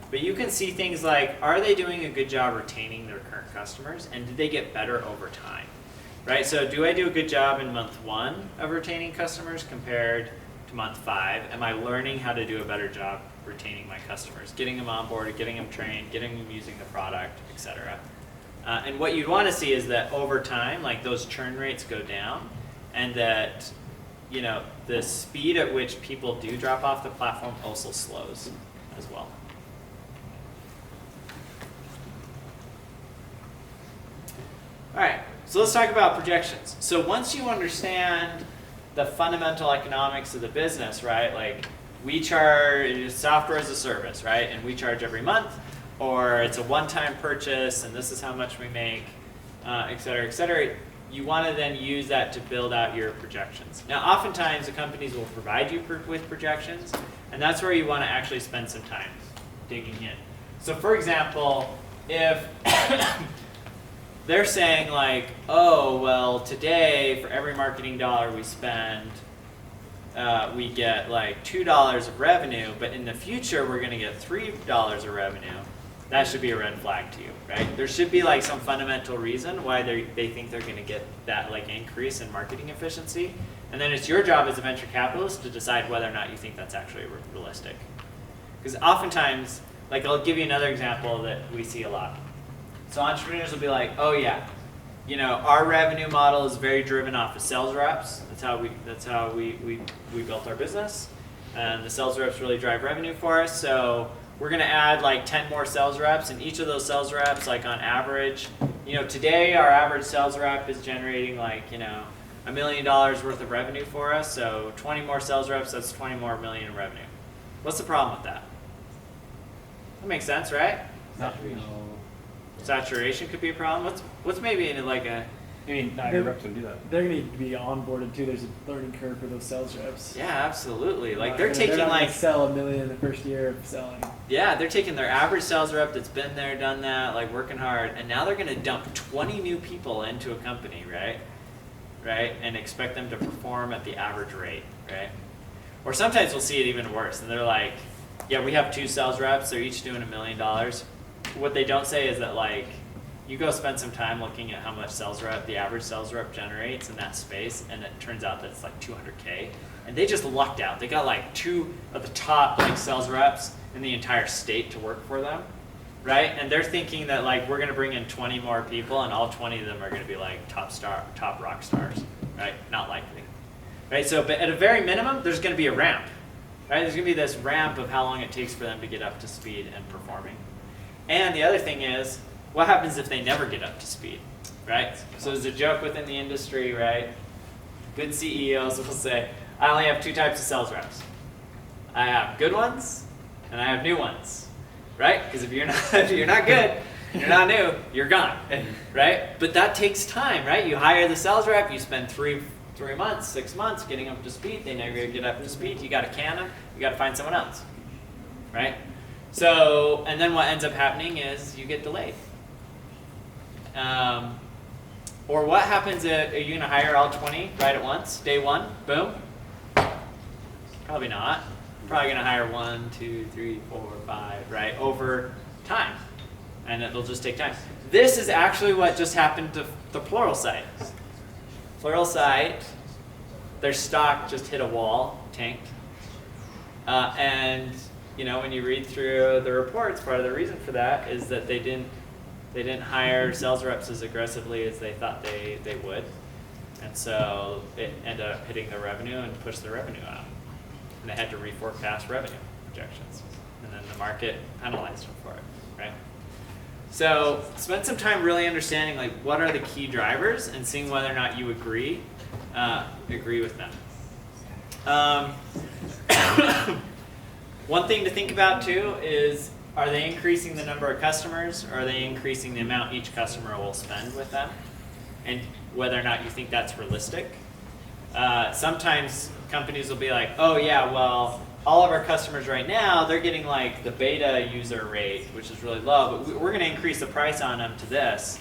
Speaker 1: But you can see things like, are they doing a good job retaining their current customers, and did they get better over time? Right, so do I do a good job in month 1 of retaining customers compared to month 5? Am I learning how to do a better job retaining my customers, getting them onboarded, getting them trained, getting them using the product, etc.? And what you want to see is that over time, like those churn rates go down, and that the speed at which people do drop off the platform also slows as well. All right. So let's talk about projections. So once you understand the fundamental economics of the business, right? Like we charge software as a service, right? And we charge every month, or it's a one-time purchase, and this is how much we make, et cetera, et cetera. You want to then use that to build out your projections. Now, oftentimes the companies will provide you with projections, and that's where you want to actually spend some time digging in. So for example, if they're saying like, oh, well, today for every marketing dollar we spend, we get like $2 of revenue, but in the future we're going to get $3 of revenue. That should be a red flag to you, right? There should be like some fundamental reason why they think they're going to get that like increase in marketing efficiency. And then it's your job as a venture capitalist to decide whether or not you think that's actually realistic. Because oftentimes, like I'll give you another example that we see a lot. So entrepreneurs will be like, oh yeah, our revenue model is very driven off of sales reps. That's how we built our business. And the sales reps really drive revenue for us. So we're gonna add like 10 more sales reps, and each of those sales reps, like on average, today our average sales rep is generating like, $1 million worth of revenue for us. So 20 more sales reps, that's 20 more million in revenue. What's the problem with that? That makes sense, right? Saturation could be a problem. What's maybe in like a...
Speaker 4: I mean, not every rep's gonna do that.
Speaker 3: They're going to be onboarded too. There's a learning curve for those sales reps.
Speaker 1: Yeah, absolutely. Like
Speaker 3: They're
Speaker 1: taking
Speaker 3: not
Speaker 1: like...
Speaker 3: gonna sell $1 million the first year of selling.
Speaker 1: Yeah, they're taking their average sales rep that's been there, done that, like working hard, and now they're going to dump 20 new people into a company, right? Right? And expect them to perform at the average rate, right? Or sometimes we'll see it even worse, and they're like, yeah, we have 2 sales reps, they're each doing $1 million. What they don't say is that like, you go spend some time looking at how much the average sales rep generates in that space, and it turns out that it's like $200K. And they just lucked out. They got like 2 of the top like sales reps in the entire state to work for them, right? And they're thinking that like we're gonna bring in 20 more people, and all 20 of them are gonna be like top rock stars, right? Not likely, right? So, but at a very minimum, there's gonna be a ramp, right? There's gonna be this ramp of how long it takes for them to get up to speed and performing. And the other thing is, what happens if they never get up to speed, right? So there's a joke within the industry, right? Good CEOs will say, I only have 2 types of sales reps. I have good ones, and I have new ones, right? Because if you're not good, you're not new, you're gone, right? But that takes time, right? You hire the sales rep, you spend 3 months, 6 months getting up to speed. They never get up to speed. You got to can them. You got to find someone else, right? So, and then what ends up happening is you get delayed. Or what happens if, are you gonna hire all 20 right at once, day one, boom? Probably not. Probably gonna hire 1, 2, 3, 4, 5, right, over time. And it'll just take time. This is actually what just happened to the Pluralsight. Pluralsight, their stock just hit a wall, tanked. And you know, when you read through the reports, part of the reason for that is that they didn't hire sales reps as aggressively as they thought they would. And so it ended up hitting the revenue and pushed the revenue out. And they had to reforecast revenue projections. And then the market penalized them for it, right? So spend some time really understanding like what are the key drivers and seeing whether or not you agree with them. One thing to think about too is, are they increasing the number of customers, or are they increasing the amount each customer will spend with them? And whether or not you think that's realistic. Sometimes companies will be like, oh yeah, well, all of our customers right now, they're getting like the beta user rate, which is really low, but we're gonna increase the price on them to this,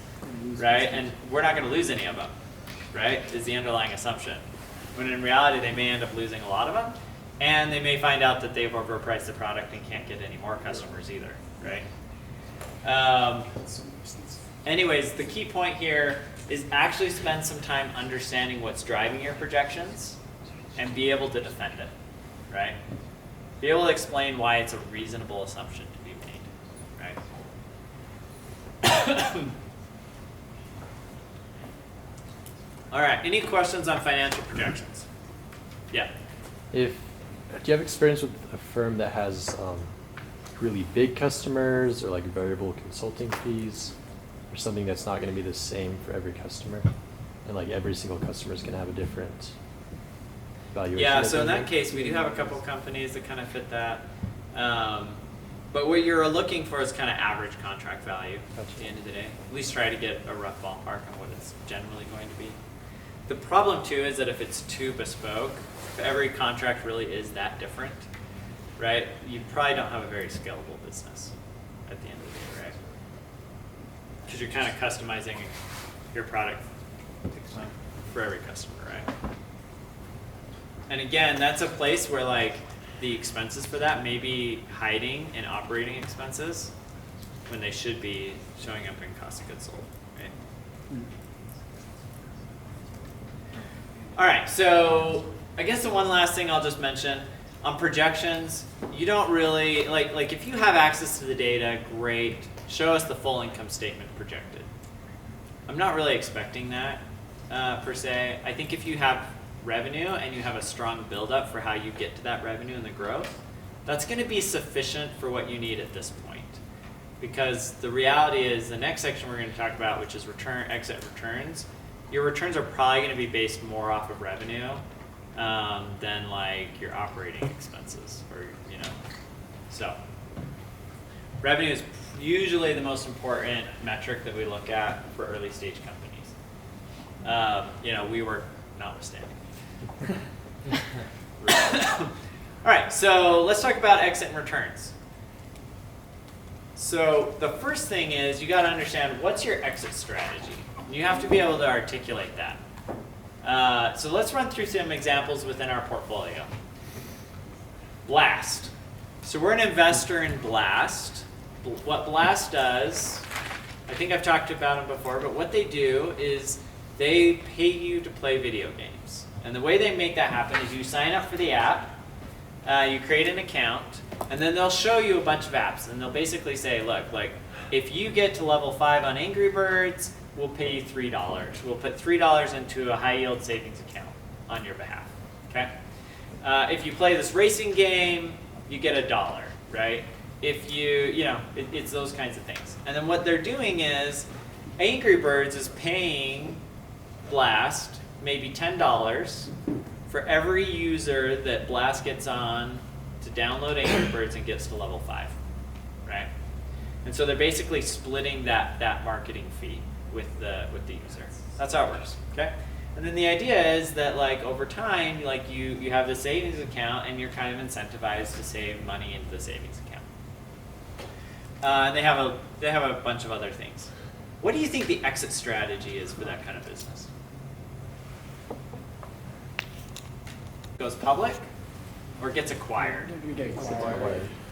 Speaker 1: right? And we're not gonna lose any of them, right? Is the underlying assumption. When in reality, they may end up losing a lot of them, and they may find out that they've overpriced the product and can't get any more customers either, right? Anyways, the key point here is actually spend some time understanding what's driving your projections and be able to defend it, right? Be able to explain why it's a reasonable assumption to be made, right? All right, any questions on financial projections? Yeah.
Speaker 9: Do you have experience with a firm that has really big customers or like variable consulting fees or something that's not going to be the same for every customer? And like every single customer is going to have a different valuation?
Speaker 1: Yeah, so in that case, we do have a couple companies that kind of fit that. But what you're looking for is kind of average contract value at the end of the day. At least try to get a rough ballpark on what it's generally going to be. The problem too is that if it's too bespoke, if every contract really is that different, right, you probably don't have a very scalable business at the end of the day, right? Because you're kind of customizing your product for every customer, right? And again, that's a place where like the expenses for that may be hiding in operating expenses when they should be showing up in cost of goods sold, right? All right, so I guess the one last thing I'll just mention on projections, you don't really, like if you have access to the data, great, show us the full income statement projected. I'm not really expecting that per se. I think if you have revenue and you have a strong buildup for how you get to that revenue and the growth, that's going to be sufficient for what you need at this point. Because the reality is the next section we're going to talk about, which is exit returns, your returns are probably going to be based more off of revenue than like your operating expenses, or you know. So revenue is usually the most important metric that we look at for early stage companies. You know, we work notwithstanding. All right, so let's talk about exit and returns. So the first thing is you got to understand what's your exit strategy. You have to be able to articulate that. So let's run through some examples within our portfolio. Blast. So we're an investor in Blast. What Blast does, I think I've talked about them before, but what they do is they pay you to play video games. And the way they make that happen is you sign up for the app, you create an account, and then they'll show you a bunch of apps. And they'll basically say, look, like if you get to level 5 on Angry Birds, we'll pay you $3. We'll put $3 into a high yield savings account on your behalf, okay? If you play this racing game, you get $1, right? If you know, it's those kinds of things. And then what they're doing is Angry Birds is paying Blast maybe $10 for every user that Blast gets on to download Angry Birds and gets to level 5, right? And so they're basically splitting that marketing fee with the user. That's how it works, okay? And then the idea is that like over time, like you have the savings account and you're kind of incentivized to save money into the savings account. And they have a bunch of other things. What do you think the exit strategy is for that kind of business? Goes public or gets acquired?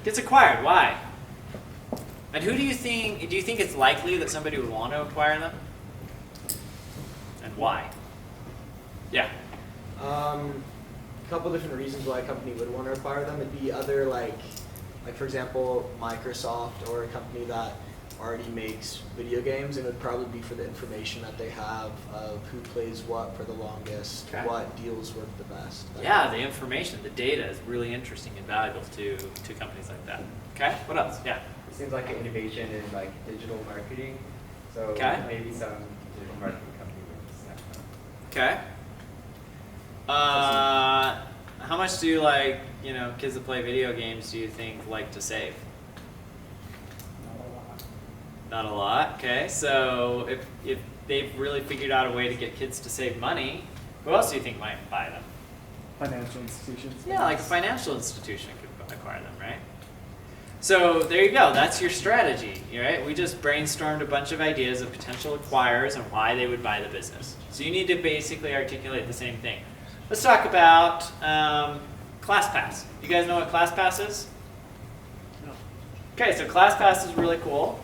Speaker 1: Gets acquired. Why? And who do you think it's likely that somebody would want to acquire them? And why? Yeah.
Speaker 10: A couple different reasons why a company would want to acquire them. It'd be other like for example, Microsoft or a company that already makes video games, and it would probably be for the information that they have of who plays what for the longest,
Speaker 1: Okay.
Speaker 10: what deals work the best.
Speaker 1: Yeah, the information, the data is really interesting and valuable to companies like that. Okay, what else? Yeah.
Speaker 5: It seems like an innovation in like digital marketing. So
Speaker 1: Okay.
Speaker 5: maybe some digital marketing company would snap that.
Speaker 1: Okay. How much do kids that play video games do you think like to save? Not a lot. Okay, so if they've really figured out a way to get kids to save money, who else do you think might buy them?
Speaker 3: Financial institutions.
Speaker 1: Yeah, like a financial institution could acquire them, right? So there you go. That's your strategy, right? We just brainstormed a bunch of ideas of potential acquirers and why they would buy the business. So you need to basically articulate the same thing. Let's talk about ClassPass. You guys know what ClassPass is?
Speaker 3: No.
Speaker 1: Okay, so ClassPass is really cool.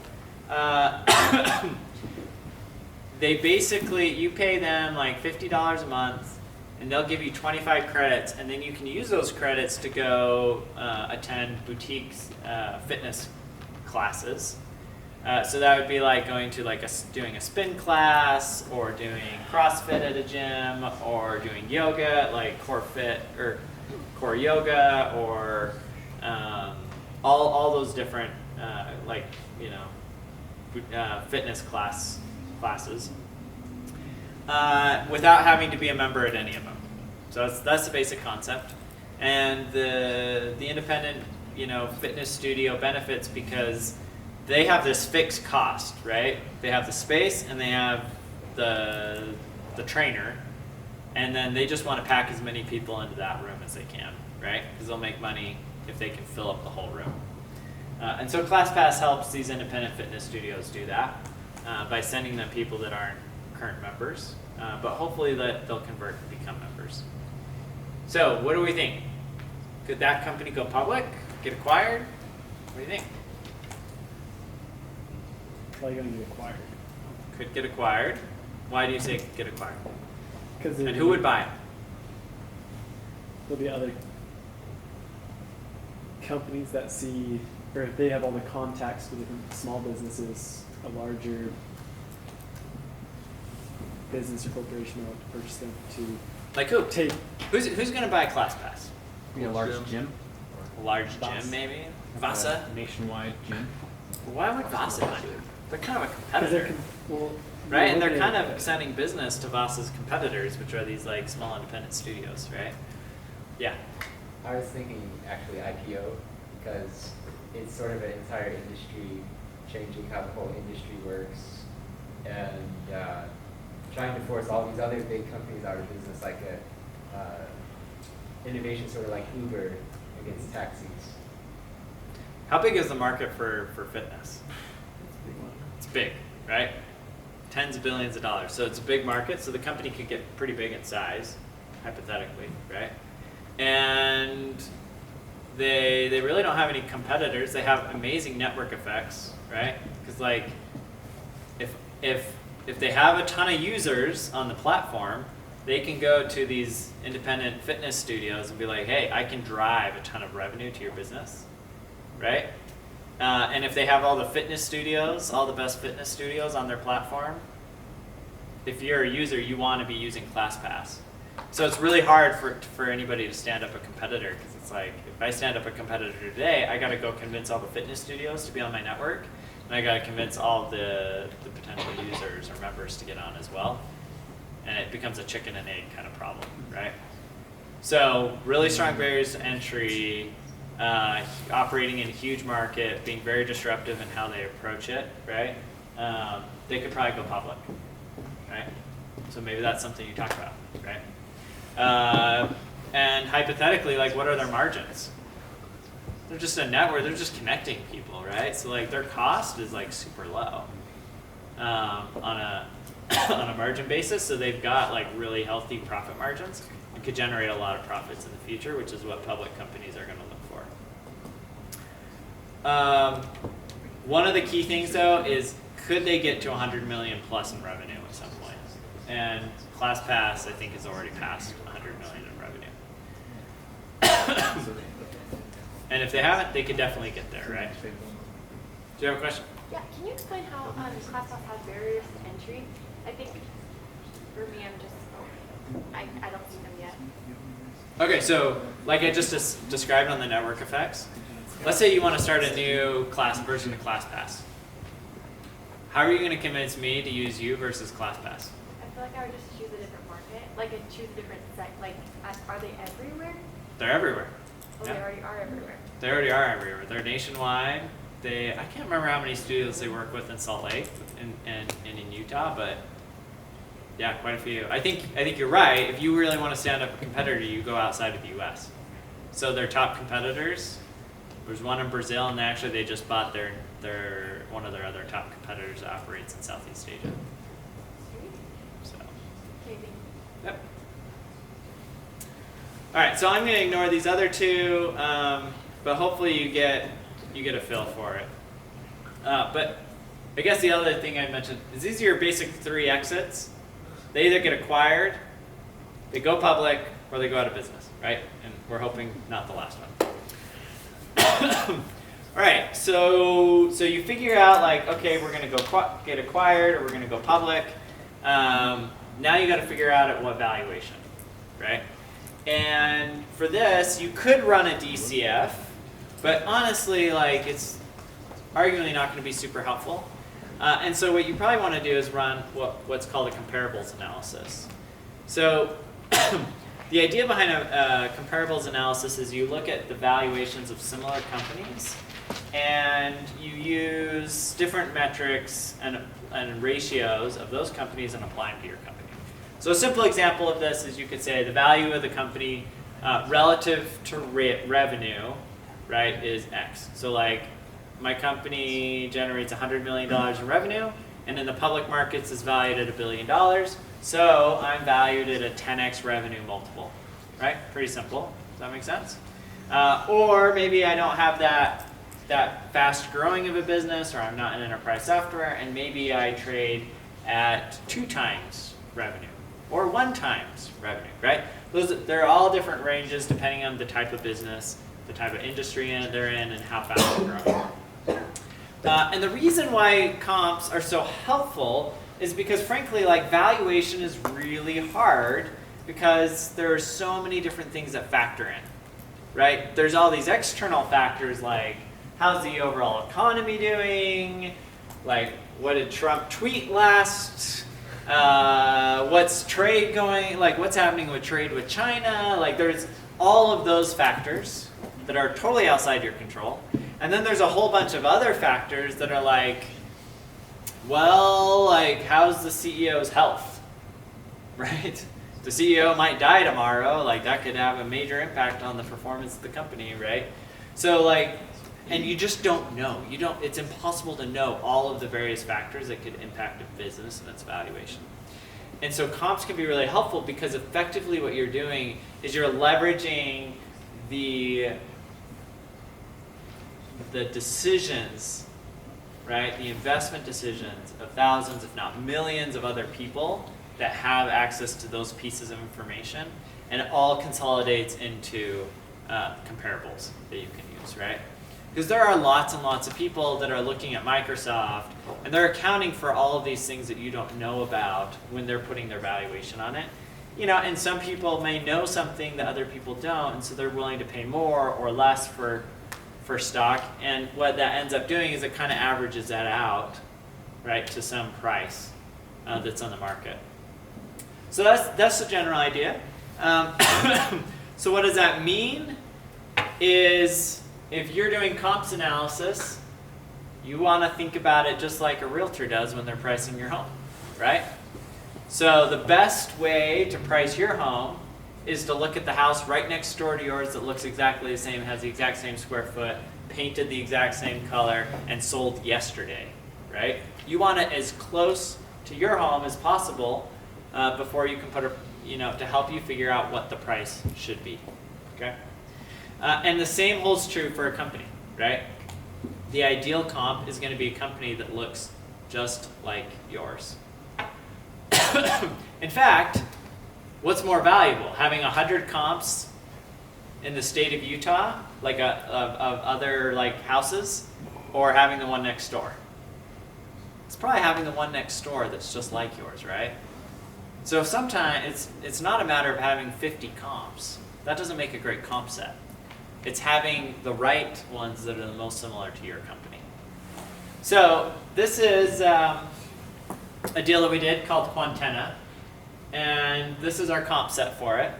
Speaker 1: They basically, you pay them like $50 a month, and they'll give you 25 credits, and then you can use those credits to go attend boutique fitness classes. So that would be like going to doing a spin class, or doing CrossFit at a gym, or doing yoga like Core Fit or Core Yoga, or all those different fitness classes without having to be a member at any of them. So that's the basic concept. And the independent fitness studio benefits because they have this fixed cost, right? They have the space and they have the trainer, and then they just want to pack as many people into that room as they can, right? Because they'll make money if they can fill up the whole room. And so ClassPass helps these independent fitness studios do that by sending them people that aren't current members, but hopefully that they'll convert and become members. So what do we think? Could that company go public, get acquired? What do you think?
Speaker 3: Probably going to get acquired.
Speaker 1: Could get acquired. Why do you say get acquired?
Speaker 3: Because
Speaker 1: And who would buy it?
Speaker 3: There'll be other companies that see, or if they have all the contacts with different small businesses, a larger business or corporation will have to purchase them to
Speaker 1: Like who?
Speaker 3: take.
Speaker 1: Who's going to buy ClassPass?
Speaker 4: Be a large gym.
Speaker 1: A large
Speaker 3: Vasa.
Speaker 1: gym, maybe?
Speaker 4: Like
Speaker 1: Vasa?
Speaker 4: a nationwide gym.
Speaker 1: Why would Vasa buy it? They're kind of a
Speaker 3: Because they're
Speaker 1: competitor.
Speaker 3: well,
Speaker 1: Right, and they're
Speaker 3: looking
Speaker 1: kind
Speaker 3: at-
Speaker 1: of sending business to Vasa's competitors, which are these like small independent studios, right? Yeah.
Speaker 5: I was thinking actually IPO because it's sort of an entire industry changing how the whole industry works, and trying to force all these other big companies out of business, like a innovation sort of like Uber against taxis.
Speaker 1: How big is the market for fitness? It's big, right? Tens of billions of dollars. So it's a big market, so the company could get pretty big in size, hypothetically, right? And they really don't have any competitors. They have amazing network effects, right? Because like if they have a ton of users on the platform, they can go to these independent fitness studios and be like, hey, I can drive a ton of revenue to your business, right? And if they have all the fitness studios, all the best fitness studios on their platform, if you're a user, you want to be using ClassPass. So it's really hard for anybody to stand up a competitor, because it's like, if I stand up a competitor today, I got to go convince all the fitness studios to be on my network, and I got to convince all the potential users or members to get on as well. And it becomes a chicken and egg kind of problem, right? So really strong barriers to entry, operating in a huge market, being very disruptive in how they approach it, right? They could probably go public, right? So maybe that's something you talk about, right? And hypothetically, like, what are their margins? They're just a network, they're just connecting people, right? So like their cost is like super low. on a on a margin basis, so they've got like really healthy profit margins and could generate a lot of profits in the future, which is what public companies are going to look for. One of the key things though is, could they get to 100 million plus in revenue at some point? And ClassPass, I think, has already passed 100 million in revenue. And if they haven't, they could definitely get there, right? Do you have a question?
Speaker 11: Yeah, can you explain how ClassPass has barriers to entry? I think for me, I don't see them yet.
Speaker 1: Okay, so like I just described on the network effects, let's say you want to start a new version of ClassPass. How are you going to convince me to use you versus ClassPass?
Speaker 11: I feel like I would just choose a different market, like I'd choose different are they everywhere?
Speaker 1: They're everywhere.
Speaker 11: Oh,
Speaker 1: Yeah.
Speaker 11: they already are everywhere.
Speaker 1: They already are everywhere. They're nationwide. I can't remember how many studios they work with in Salt Lake and in Utah, but yeah, quite a few. I think you're right. If you really want to stand up a competitor, you go outside of the U.S. So their top competitors, there's one in Brazil, and they just bought their one of their other top competitors that operates in Southeast Asia.
Speaker 11: Sweet.
Speaker 1: So.
Speaker 11: Okay, thank you.
Speaker 1: Yep. All right, so I'm going to ignore these other two, but hopefully you get a feel for it. But I guess the other thing I mentioned is these are your basic 3 exits. They either get acquired, they go public, or they go out of business, right? And we're hoping not the last one. All right, so you figure out like, okay, we're going to go get acquired, or we're going to go public. Now you got to figure out at what valuation, right? And for this, you could run a DCF, but honestly, like it's arguably not going to be super helpful. And so what you probably want to do is run what's called a comparables analysis. So the idea behind a comparables analysis is you look at the valuations of similar companies, and you use different metrics and ratios of those companies and apply them to your company. So a simple example of this is you could say the value of the company relative to revenue, right, is X. So like my company generates $100 million in revenue, and in the public markets is valued at $1 billion. So I'm valued at a 10x revenue multiple, right? Pretty simple. Does that make sense? Or maybe I don't have that fast growing of a business, or I'm not in enterprise software, and maybe I trade at 2 times revenue. Or 1 times revenue, right? They're all different ranges depending on the type of business, the type of industry they're in, and how fast they're growing. And the reason why comps are so helpful is because, frankly, like valuation is really hard because there are so many different things that factor in, right? There's all these external factors like how's the overall economy doing, like what did Trump tweet last. What's trade going, like what's happening with trade with China, like there's all of those factors that are totally outside your control. And then there's a whole bunch of other factors that are like, well, like how's the CEO's health, right? The CEO might die tomorrow, like that could have a major impact on the performance of the company, right? So like, and you just don't know. It's impossible to know all of the various factors that could impact a business and its valuation. And so comps can be really helpful because effectively what you're doing is you're leveraging the decisions, right? The investment decisions of thousands, if not millions of other people that have access to those pieces of information, and it all consolidates into comparables that you can use, right? Because there are lots and lots of people that are looking at Microsoft, and they're accounting for all of these things that you don't know about when they're putting their valuation on it. You know, and some people may know something that other people don't, and so they're willing to pay more or less for stock. And what that ends up doing is it kind of averages that out, right, to some price that's on the market. So that's the general idea. So what does that mean? Is if you're doing comps analysis, you want to think about it just like a realtor does when they're pricing your home, right? So the best way to price your home is to look at the house right next door to yours that looks exactly the same, has the exact same square foot, painted the exact same color, and sold yesterday, right? You want it as close to your home as possible before you can put a, to help you figure out what the price should be, okay? And the same holds true for a company, right? The ideal comp is going to be a company that looks just like yours. In fact, what's more valuable, having 100 comps in the state of Utah, like of other like houses, or having the one next door? It's probably having the one next door that's just like yours, right? So sometimes it's not a matter of having 50 comps. That doesn't make a great comp set. It's having the right ones that are the most similar to your company. So this is a deal that we did called Quantenna, and this is our comp set for it.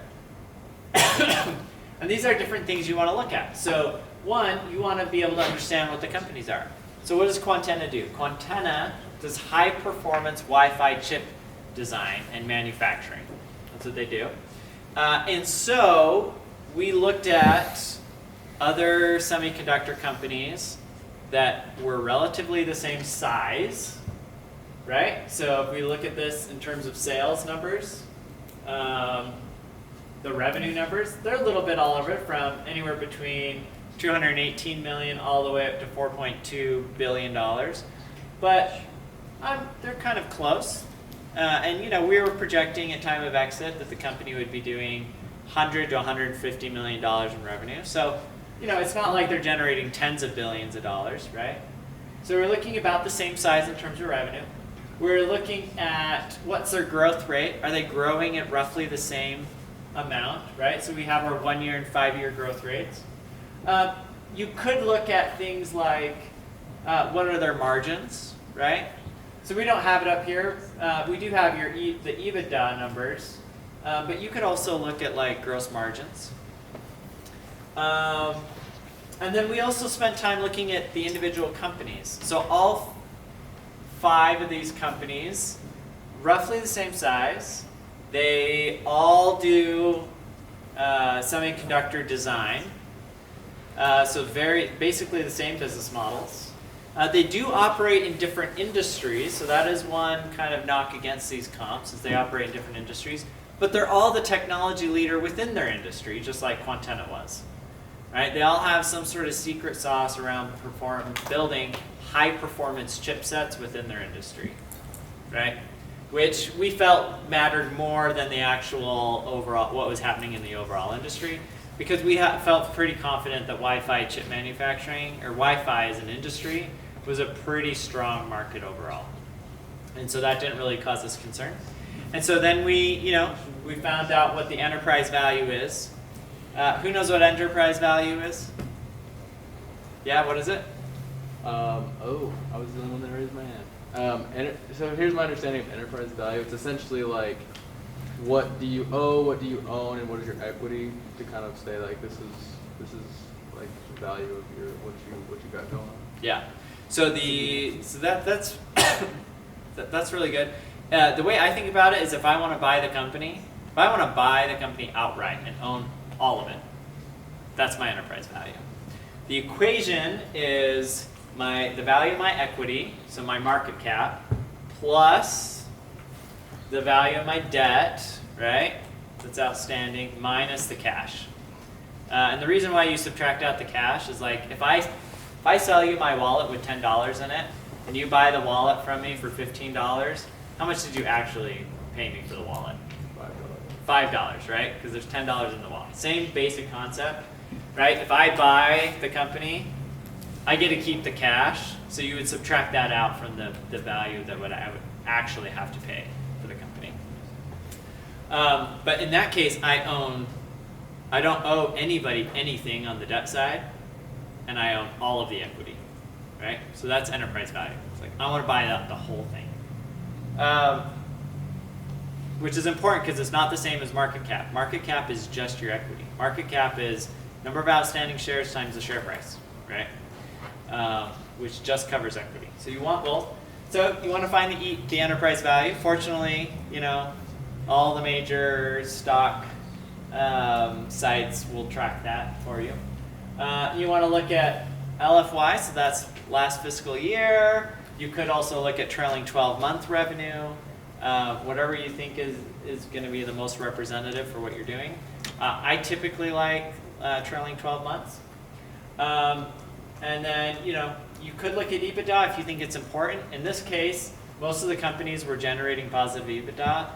Speaker 1: And these are different things you want to look at. So one, you want to be able to understand what the companies are. So what does Quantenna do? Quantenna does high performance Wi-Fi chip design and manufacturing. That's what they do. And so we looked at other semiconductor companies that were relatively the same size, right? So if we look at this in terms of sales numbers, the revenue numbers, they're a little bit all over, from anywhere between 218 million all the way up to 4.2 billion dollars. But they're kind of close. And we were projecting at time of exit that the company would be doing 100 to 150 million dollars in revenue. So it's not like they're generating tens of billions of dollars, right? So we're looking about the same size in terms of revenue. We're looking at what's their growth rate. Are they growing at roughly the same amount, right? So we have our 1 year and 5 year growth rates. You could look at things like what are their margins, right? So we don't have it up here. We do have the EBITDA numbers, but you could also look at like gross margins. And then we also spent time looking at the individual companies. So all 5 of these companies, roughly the same size. They all do semiconductor design. So basically the same business models. They do operate in different industries, so that is one kind of knock against these comps, is they operate in different industries. But they're all the technology leader within their industry, just like Quantenna was. Right? They all have some sort of secret sauce around building high-performance chipsets within their industry, right? Which we felt mattered more than the actual overall, what was happening in the overall industry, because we felt pretty confident that Wi-Fi chip manufacturing, or Wi-Fi as an industry, was a pretty strong market overall. And so that didn't really cause us concern. And so then we found out what the enterprise value is. Who knows what enterprise value is? Yeah, what is it?
Speaker 8: I was the only one that raised my hand. So here's my understanding of enterprise value. It's essentially like, what do you owe, what do you own, and what is your equity, to kind of say like this is like the value of what you got going on.
Speaker 1: Yeah. So that's that's really good. The way I think about it is, if I want to buy the company outright and own all of it, that's my enterprise value. The equation is the value of my equity, so my market cap, plus the value of my debt, right, that's outstanding, minus the cash. And the reason why you subtract out the cash is, like, if I sell you my wallet with $10 in it, and you buy the wallet from me for $15, how much did you actually pay me for the wallet? $5, right? Because there's $10 in the wallet. Same basic concept, right? If I buy the company, I get to keep the cash, so you would subtract that out from the value that I would actually have to pay for the company. But in that case, I don't owe anybody anything on the debt side, and I own all of the equity, right? So that's enterprise value. It's like, I want to buy out the whole thing. Which is important because it's not the same as market cap. Market cap is just your equity. Market cap is number of outstanding shares times the share price, right? Which just covers equity. So you want both. So you want to find the enterprise value. Fortunately, all the major stock sites will track that for you. You want to look at LFY, so that's last fiscal year. You could also look at trailing 12-month revenue, whatever you think is going to be the most representative for what you're doing. I typically like trailing 12 months. And then, you could look at EBITDA if you think it's important. In this case, most of the companies were generating positive EBITDA.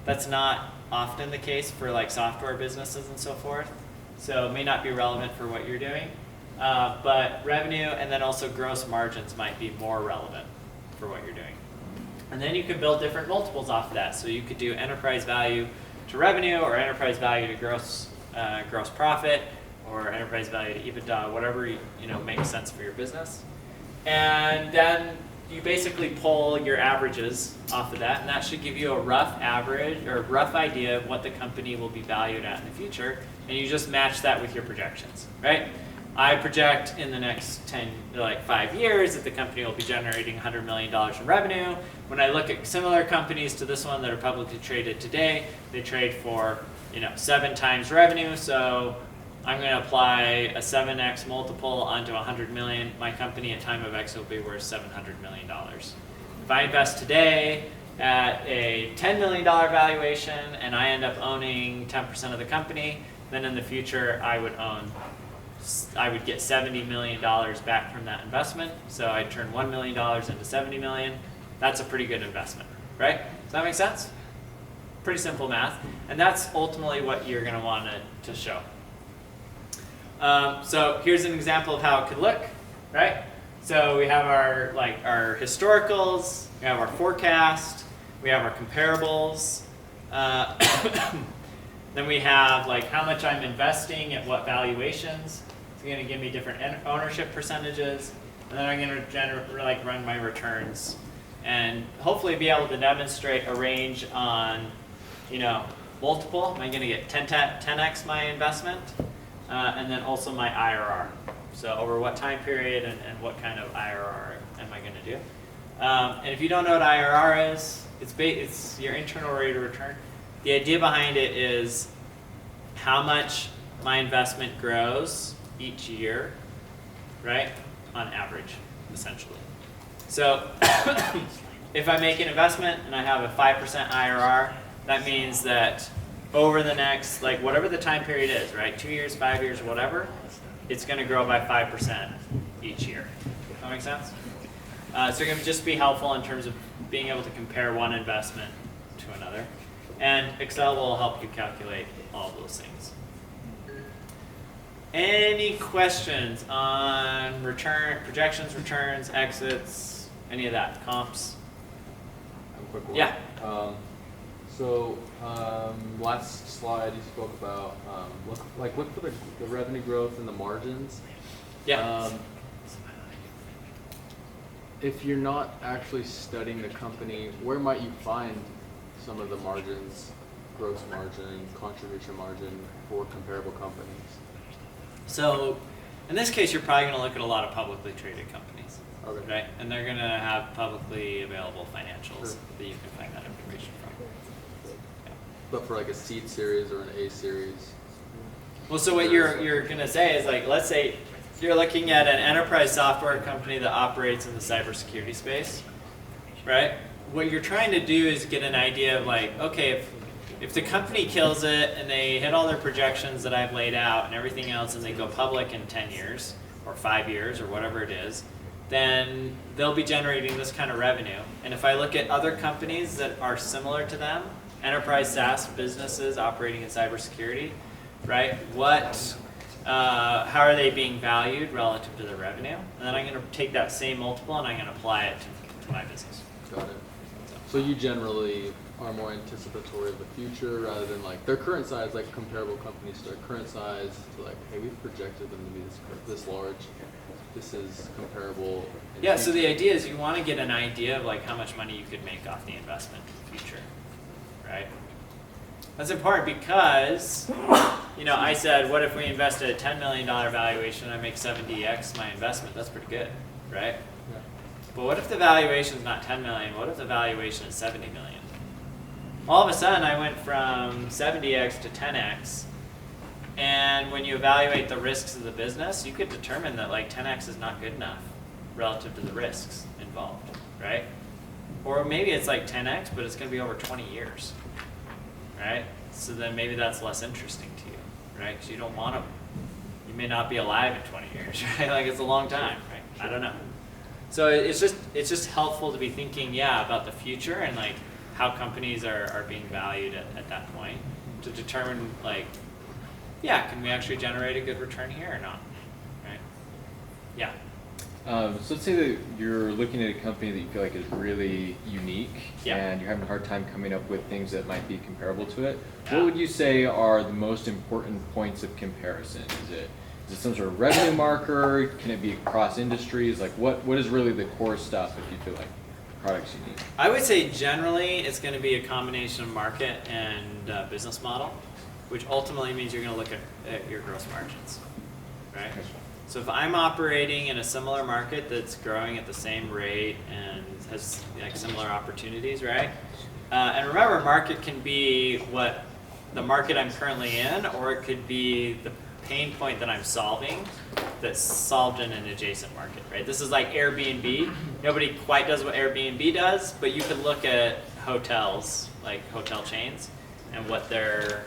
Speaker 1: That's not often the case for like software businesses and so forth. So it may not be relevant for what you're doing. But revenue and then also gross margins might be more relevant for what you're doing. And then you can build different multiples off of that. So you could do enterprise value to revenue or enterprise value to gross profit or enterprise value to EBITDA, whatever makes sense for your business. And then you basically pull your averages off of that, and that should give you a rough average or a rough idea of what the company will be valued at in the future, and you just match that with your projections, right? I project in the next 5 years that the company will be generating $100 million in revenue. When I look at similar companies to this one that are publicly traded today, they trade for 7 times revenue, so I'm going to apply a 7x multiple onto 100 million. My company at time of X will be worth $700 million. If I invest today at a $10 million valuation and I end up owning 10% of the company, then in the future I would get $70 million back from that investment. So I'd turn $1 million into $70 million. That's a pretty good investment, right? Does that make sense? Pretty simple math. And that's ultimately what you're going to want to show. So here's an example of how it could look, right? So we have our historicals, we have our forecast, we have our comparables, then we have how much I'm investing at what valuations. It's going to give me different ownership percentages, and then I'm going to run my returns, and hopefully be able to demonstrate a range on, multiple. Am I going to get 10x my investment? And then also my IRR. So over what time period and what kind of IRR am I going to do? And if you don't know what IRR is, it's your internal rate of return. The idea behind it is how much my investment grows each year, right? On average, essentially. So if I make an investment and I have a 5% IRR, that means that over the next, whatever the time period is, right? 2 years, 5 years, whatever, it's going to grow by 5% each year. Does that make sense? So it can just be helpful in terms of being able to compare one investment to another. And Excel will help you calculate all those things. Any questions on projections, returns, exits, any of that? Comps?
Speaker 8: I have a quick one.
Speaker 1: Yeah.
Speaker 8: Last slide you spoke about look for the revenue growth and the margins.
Speaker 1: Yeah.
Speaker 8: If you're not actually studying the company, where might you find some of the margins, gross margin, contribution margin for comparable companies?
Speaker 1: So in this case, you're probably going to look at a lot of publicly traded companies.
Speaker 8: Okay.
Speaker 1: Right? And they're going to have publicly available financials
Speaker 8: Sure.
Speaker 1: that you can find that information from.
Speaker 8: But for a seed series or an A series?
Speaker 1: Well, so what you're going to say is let's say you're looking at an enterprise software company that operates in the cybersecurity space, right? What you're trying to do is get an idea of okay, if the company kills it and they hit all their projections that I've laid out and everything else and they go public in 10 years or 5 years or whatever it is, then they'll be generating this kind of revenue. And if I look at other companies that are similar to them, enterprise SaaS businesses operating in cybersecurity, right? How are they being valued relative to their revenue? And then I'm going to take that same multiple and I'm going to apply it to my business.
Speaker 8: Got it. So you generally are more anticipatory of the future rather than their current size, comparable companies to their current size to hey, we've projected them to be this large. This is comparable.
Speaker 1: Yeah, so the idea is you want to get an idea of how much money you could make off the investment in the future, right? That's important because, I said, what if we invested a $10 million valuation and I make 70x my investment? That's pretty good, right?
Speaker 8: Yeah.
Speaker 1: But what if the valuation is not 10 million? What if the valuation is 70 million? All of a sudden, I went from 70x to 10x. And when you evaluate the risks of the business, you could determine that 10x is not good enough, relative to the risks involved, right? Or maybe it's like 10x, but it's going to be over 20 years, right? So then maybe that's less interesting to you, right? Because you don't want to, you may not be alive in 20 years, right? Like it's a long time, right? I don't know. So it's just helpful to be thinking, about the future and like how companies are being valued at that point to determine like, can we actually generate a good return here or not, right? Yeah.
Speaker 12: So let's say that you're looking at a company that you feel like is really unique and you're having a hard time coming up with things that might be comparable to it. What would you say are the most important points of comparison? Is it some sort of revenue marker? Can it be across industries? Like what is really the core stuff if you feel like the product's unique? I
Speaker 1: would say generally it's going to be a combination of market and business model, which ultimately means you're going to look at your gross margins, right? So if I'm operating in a similar market that's growing at the same rate and has like similar opportunities, right? And remember, market can be what the market I'm currently in, or it could be the pain point that I'm solving that's solved in an adjacent market, right? This is like Airbnb. Nobody quite does what Airbnb does, but you could look at hotels, like hotel chains, and what the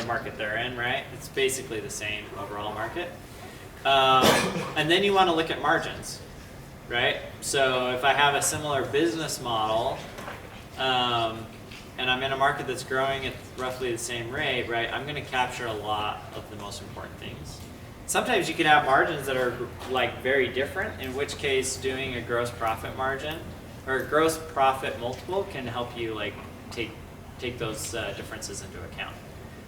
Speaker 1: market they're in, right? It's basically the same overall market. And then you want to look at margins, right? So if I have a similar business model, and I'm in a market that's growing at roughly the same rate, right, I'm going to capture a lot of the most important things. Sometimes you could have margins that are like very different, in which case doing a gross profit margin or a gross profit multiple can help you like take those differences into account.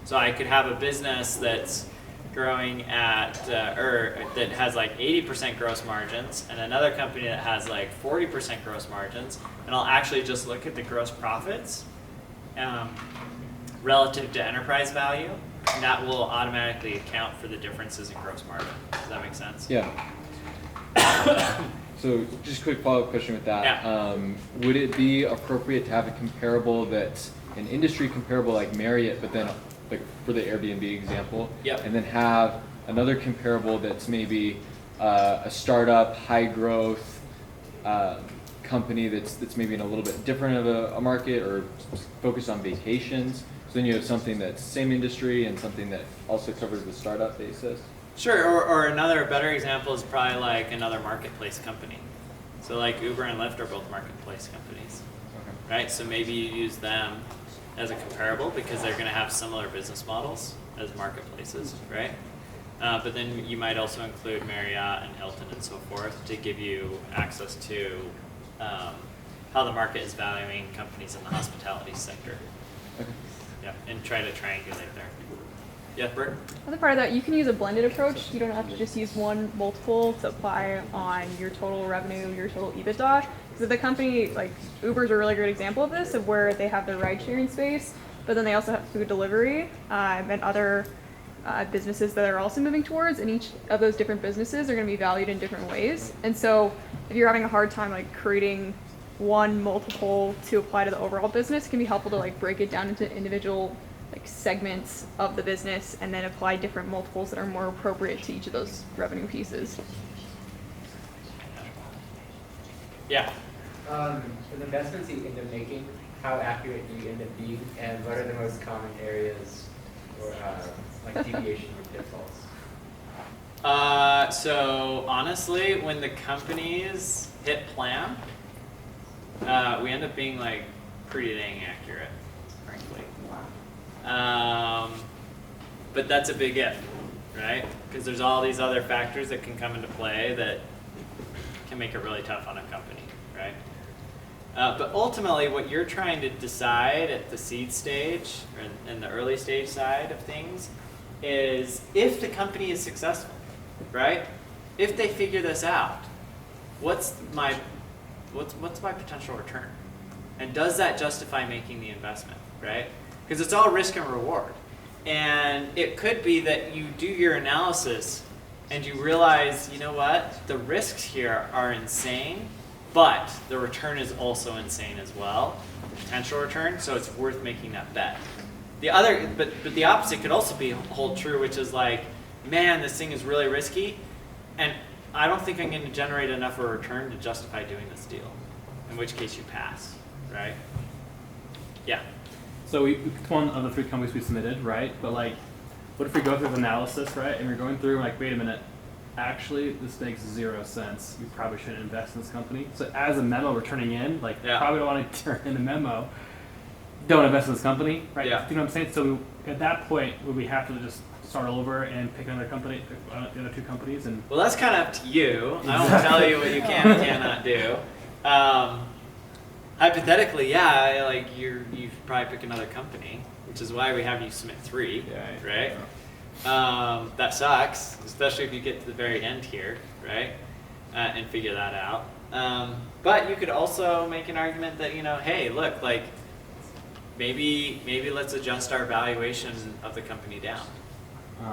Speaker 1: So I could have a business that's growing at, or that has like 80% gross margins, and another company that has like 40% gross margins, and I'll actually just look at the gross profits relative to enterprise value, and that will automatically account for the differences in gross margin. Does that make sense?
Speaker 12: Yeah. So just a quick follow-up question with that. Would it be appropriate to have a comparable that's an industry comparable like Marriott, but then like for the Airbnb example, and then have another comparable that's maybe a startup, high growth company that's maybe in a little bit different of a market or focused on vacations? So then you have something that's same industry and something that also covers the startup basis?
Speaker 1: Sure, or another better example is probably like another marketplace company. So like Uber and Lyft are both marketplace companies, right? So maybe you use them as a comparable because they're going to have similar business models as marketplaces, right? But then you might also include Marriott and Hilton and so forth to give you access to how the market is valuing companies in the hospitality sector.
Speaker 12: Okay.
Speaker 1: Yeah, and try to triangulate there. Yeah, Bert?
Speaker 2: Other part of that, you can use a blended approach. You don't have to just use one multiple to apply on your total revenue, your total EBITDA. So the company, like Uber's a really great example of this, of where they have their ride-sharing space, but then they also have food delivery and other businesses that are also moving towards, and each of those different businesses are going to be valued in different ways. And so if you're having a hard time like creating one multiple to apply to the overall business, it can be helpful to like break it down into individual like segments of the business and then apply different multiples that are more appropriate to each of those revenue pieces.
Speaker 1: Yeah.
Speaker 5: For the investments you end up making, how accurate do you end up being, and what are the most common areas or like deviation or pitfalls?
Speaker 1: So honestly, when the companies hit plan, we end up being like pretty dang accurate, frankly. But that's a big if, right? Because there's all these other factors that can come into play that can make it really tough on a company, right? But ultimately, what you're trying to decide at the seed stage or in the early stage side of things is if the company is successful, right? If they figure this out, what's my potential return? And does that justify making the investment, right? Because it's all risk and reward. And it could be that you do your analysis and you realize, you know what, the risks here are insane, but the return is also insane as well, the potential return, so it's worth making that bet. But the opposite could also hold true, which is like, man, this thing is really risky, and I don't think I'm going to generate enough of a return to justify doing this deal. In which case you pass, right? Yeah.
Speaker 4: So we picked one of the 3 companies we submitted, right? But like, what if we go through the analysis, right? And we're going through like, wait a minute, actually this makes 0 sense. You probably shouldn't invest in this company. So as a memo we're turning in, like probably don't want to turn in a memo. Don't invest in this company, right?
Speaker 1: Yeah.
Speaker 4: You know what I'm saying? So at that point, would we have to just start over and pick another company, the other 2 companies, and?
Speaker 1: Well, that's kind of up to you. I won't tell you what you can and cannot do. Hypothetically, yeah, like you probably pick another company, which is why we have you submit 3, right? That sucks, especially if you get to the very end here, right? And figure that out. But you could also make an argument that, you know, hey, look, like maybe let's adjust our valuation of the company down.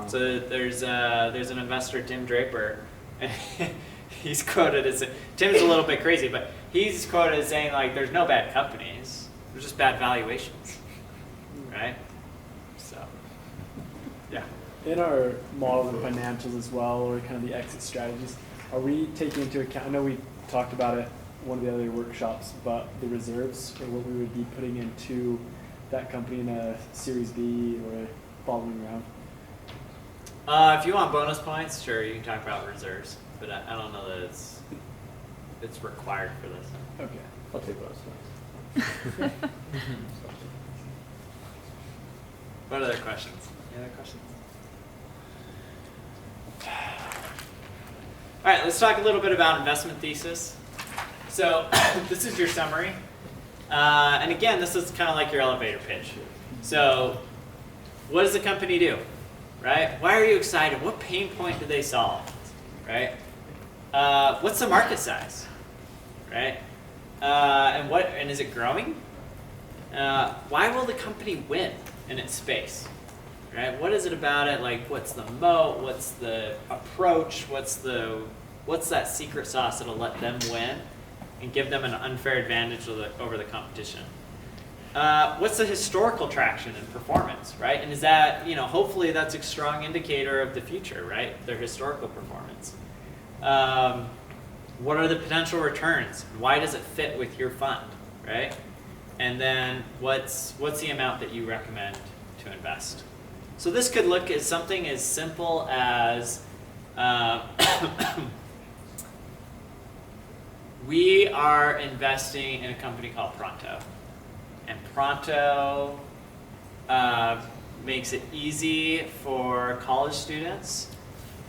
Speaker 1: So there's an investor, Tim Draper, and he's quoted as, Tim's a little bit crazy, but he's quoted as saying, like, there's no bad companies, there's just bad valuations, right? So, yeah.
Speaker 3: In our models and financials as well, or kind of the exit strategies, are we taking into account, I know we talked about it one of the other workshops, but the reserves, or what we would be putting into that company in a Series B or a following round?
Speaker 1: If you want bonus points, sure, you can talk about reserves, but I don't know that it's required for this.
Speaker 3: Okay.
Speaker 9: I'll take bonus points.
Speaker 1: What other questions? Any other questions? All right, let's talk a little bit about investment thesis. So this is your summary. And again, this is kind of like your elevator pitch. So what does the company do, right? Why are you excited? What pain point do they solve, right? What's the market size, right? And is it growing? Why will the company win in its space, right? What is it about it? Like, what's the moat? What's the approach? What's that secret sauce that'll let them win and give them an unfair advantage over the competition? What's the historical traction and performance, right? And is that, you know, hopefully that's a strong indicator of the future, right? Their historical performance. What are the potential returns? Why does it fit with your fund, right? And then what's the amount that you recommend to invest? So this could look at something as simple as we are investing in a company called Pronto. And Pronto makes it easy for college students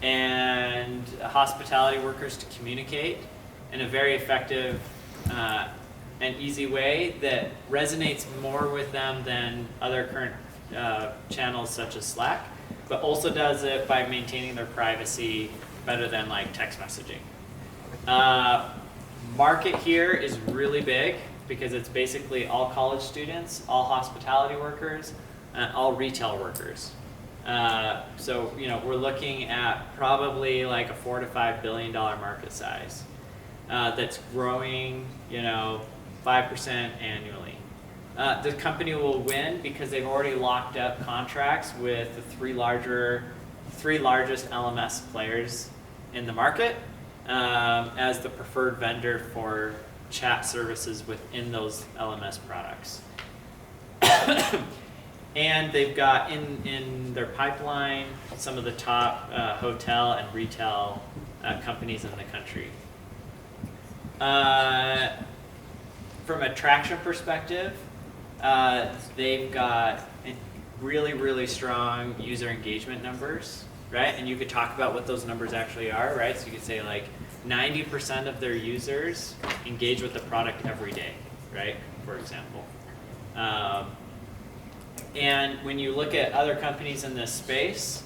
Speaker 1: and hospitality workers to communicate in a very effective and easy way that resonates more with them than other current channels such as Slack, but also does it by maintaining their privacy better than like text messaging. Market here is really big because it's basically all college students, all hospitality workers, and all retail workers. So, you know, we're looking at probably like a $4 to $5 billion market size that's growing, you know, 5% annually. The company will win because they've already locked up contracts with the three largest LMS players in the market as the preferred vendor for chat services within those LMS products. And they've got in their pipeline some of the top hotel and retail companies in the country. From a traction perspective, they've got really, really strong user engagement numbers, right? And you could talk about what those numbers actually are, right? So you could say like 90% of their users engage with the product every day, right? For example. And when you look at other companies in this space,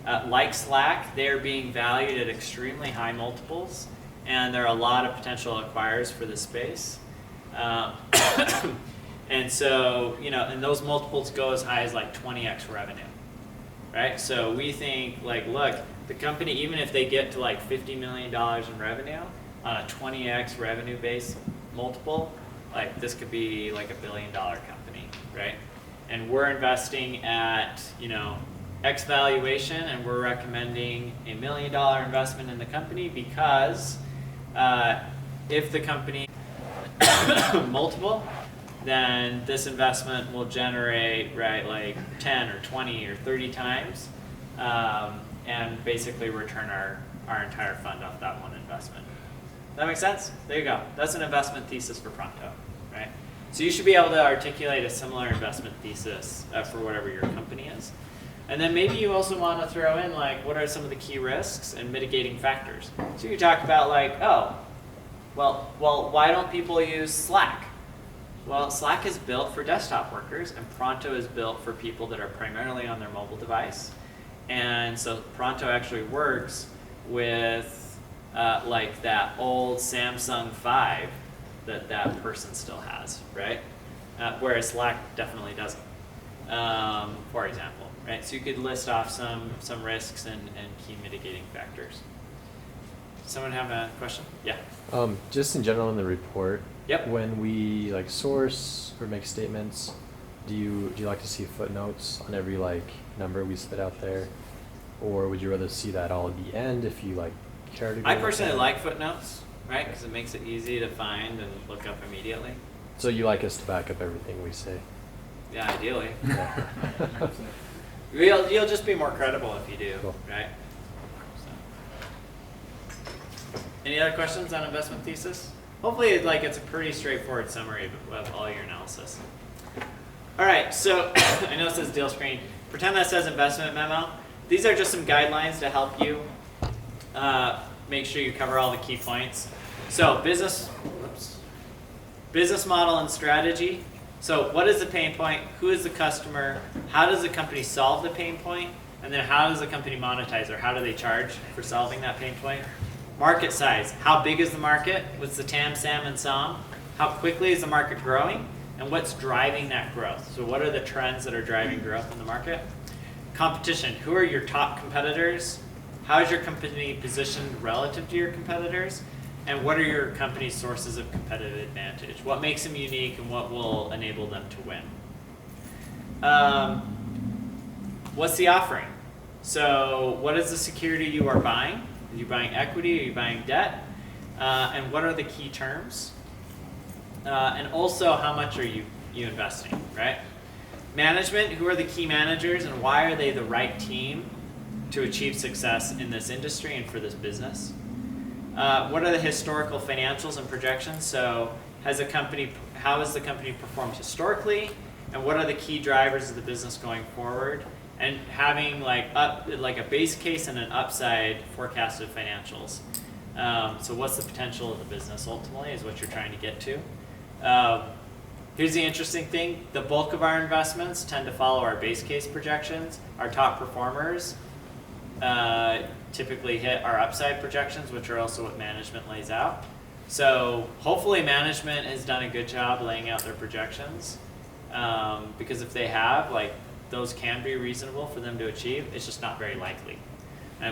Speaker 1: like Slack, they're being valued at extremely high multiples, and there are a lot of potential acquirers for this space. And so, you know, and those multiples go as high as like 20x revenue, right? So we think like, look, the company, even if they get to like $50 million in revenue on a 20x revenue base multiple, like this could be like $1 billion company, right? And we're investing at, you know, X valuation, and we're recommending $1 million investment in the company because if the company multiple, then this investment will generate, right, like 10 or 20 or 30 times, and basically return our entire fund off that one investment. Does that make sense? There you go. That's an investment thesis for Pronto, right? So you should be able to articulate a similar investment thesis for whatever your company is. And then maybe you also want to throw in, like, what are some of the key risks and mitigating factors? So you talk about, like, oh, well, why don't people use Slack? Well, Slack is built for desktop workers, and Pronto is built for people that are primarily on their mobile device. And so Pronto actually works with like that old Samsung 5 that person still has, right? Whereas Slack definitely doesn't, for example, right? So you could list off some risks and key mitigating factors. Someone have a question? Yeah.
Speaker 9: Just in general in the report,
Speaker 1: Yep.
Speaker 9: when we like source or make statements, do you like to see footnotes on every like number we spit out there, or would you rather see that all at the end if you like care to go
Speaker 1: I
Speaker 9: with
Speaker 1: personally
Speaker 9: that?
Speaker 1: like footnotes, right? Because it makes it easy to find and look up immediately.
Speaker 9: So you like us to back up everything we say?
Speaker 1: Yeah, ideally.
Speaker 9: Yeah.
Speaker 1: You'll just be more credible if you do,
Speaker 9: Cool.
Speaker 1: right? So. Any other questions on investment thesis? Hopefully, it's a pretty straightforward summary of all your analysis. All right, so I know it says deal screen. Pretend that says investment memo. These are just some guidelines to help you make sure you cover all the key points. So business model and strategy. So what is the pain point? Who is the customer? How does the company solve the pain point? And then how does the company monetize, or how do they charge for solving that pain point? Market size. How big is the market? What's the TAM, SAM, and SOM? How quickly is the market growing? And what's driving that growth? So what are the trends that are driving growth in the market? Competition. Who are your top competitors? How is your company positioned relative to your competitors? And what are your company's sources of competitive advantage? What makes them unique and what will enable them to win? What's the offering? So what is the security you are buying? Are you buying equity? Are you buying debt? And what are the key terms? And also, how much are you investing, right? Management, who are the key managers and why are they the right team to achieve success in this industry and for this business? What are the historical financials and projections? So how has the company performed historically? And what are the key drivers of the business going forward? And having like a base case and an upside forecasted financials. So what's the potential of the business ultimately is what you're trying to get to. Here's the interesting thing. The bulk of our investments tend to follow our base case projections. Our top performers typically hit our upside projections, which are also what management lays out. So hopefully management has done a good job laying out their projections. Because if they have, those can be reasonable for them to achieve. It's just not very likely,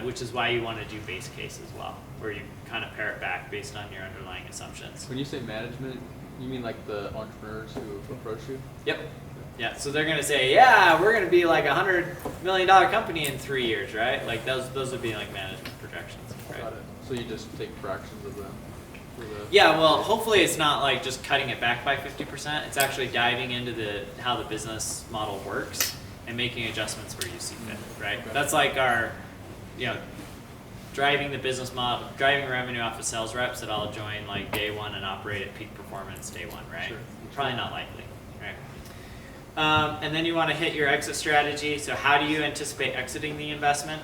Speaker 1: which is why you want to do base case as well, where you kind of pare it back based on your underlying assumptions.
Speaker 8: When you say management, you mean like the entrepreneurs who approach you?
Speaker 1: Yep. Yeah, so they're going to say, yeah, we're going to be like $100 million company in 3 years, right? Like those would be like management projections, right?
Speaker 8: Got it. So you just take fractions of them?
Speaker 1: Yeah, well, hopefully it's not like just cutting it back by 50%. It's actually diving into how the business model works and making adjustments where you see fit, right? Okay. That's like our, driving the business model, driving revenue off of sales reps that all join like day one and operate at peak performance day one, right? Sure. Probably not likely, right? And then you want to hit your exit strategy. So how do you anticipate exiting the investment?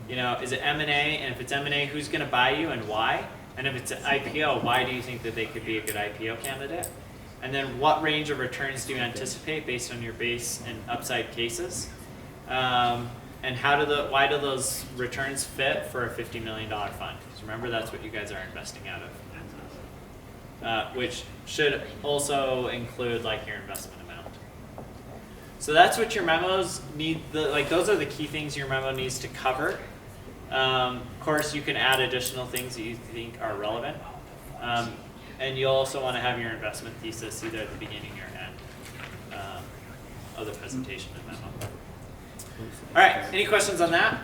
Speaker 1: Is it M&A? And if it's M&A, who's going to buy you and why? And if it's an IPO, why do you think that they could be a good IPO candidate? And then what range of returns do you anticipate based on your base and upside cases? And why do those returns fit for a $50 million fund? Because remember, that's what you guys are investing out of. Which should also include your investment amount. So that's what your memos need. Those are the key things your memo needs to cover. Of course, you can add additional things that you think are relevant. And you'll also want to have your investment thesis either at the beginning or end of the presentation and memo. All right, any questions on that?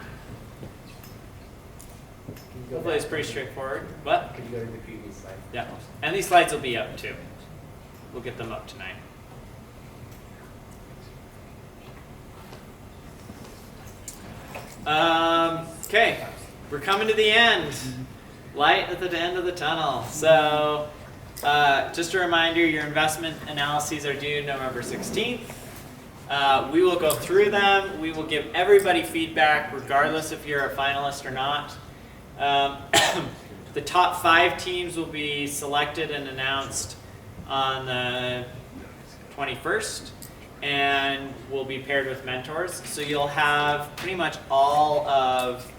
Speaker 5: Can you go
Speaker 1: Hopefully it's
Speaker 5: back
Speaker 1: pretty
Speaker 5: one?
Speaker 1: straightforward. What?
Speaker 5: Can you go to the previous slide?
Speaker 1: Yeah, and these slides will be up too. We'll get them up tonight. Okay, we're coming to the end. Light at the end of the tunnel. So, just a reminder, your investment analyses are due November 16th. We will go through them. We will give everybody feedback, regardless if you're a finalist or not. The top 5 teams will be selected and announced on the 21st, and will be paired with mentors. So you'll have pretty much all of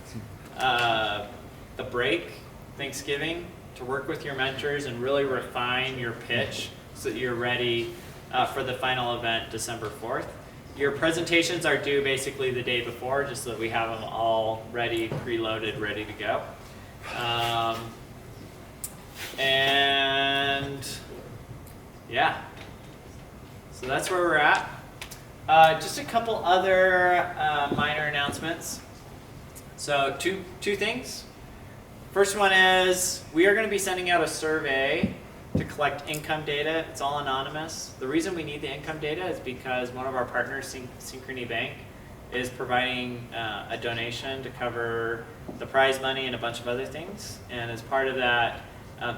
Speaker 1: the break, Thanksgiving, to work with your mentors and really refine your pitch so that you're ready for the final event December 4th. Your presentations are due basically the day before, just so that we have them all ready, preloaded, ready to go. And yeah, so that's where we're at. Just a couple other minor announcements. So two things. First one is we are going to be sending out a survey to collect income data. It's all anonymous. The reason we need the income data is because one of our partners, Synchrony Bank, is providing a donation to cover the prize money and a bunch of other things. And as part of that,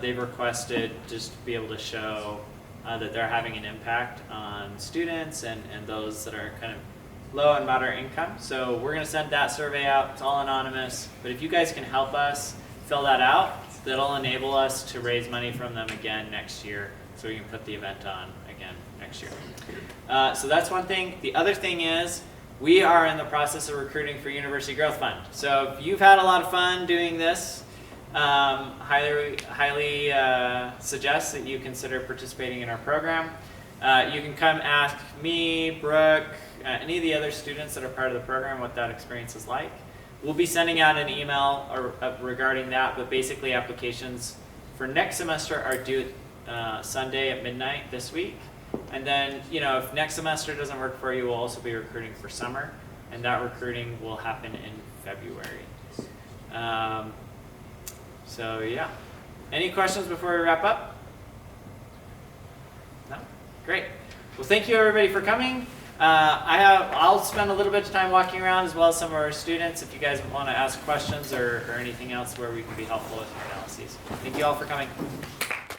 Speaker 1: they've requested just to be able to show that they're having an impact on students and those that are kind of low and moderate income. So we're going to send that survey out. It's all anonymous. But if you guys can help us fill that out, that'll enable us to raise money from them again next year, so we can put the event on again next year. So that's one thing. The other thing is we are in the process of recruiting for University Growth Fund. So if you've had a lot of fun doing this, highly suggest that you consider participating in our program. You can come ask me, Brooke, any of the other students that are part of the program what that experience is like. We'll be sending out an email regarding that, but basically applications for next semester are due Sunday at midnight this week. And then, if next semester doesn't work for you, we'll also be recruiting for summer, and that recruiting will happen in February. So yeah. Any questions before we wrap up? No? Great. Well, thank you everybody for coming. I'll spend a little bit of time walking around as well as some of our students if you guys want to ask questions or anything else where we can be helpful with your analyses. Thank you all for coming.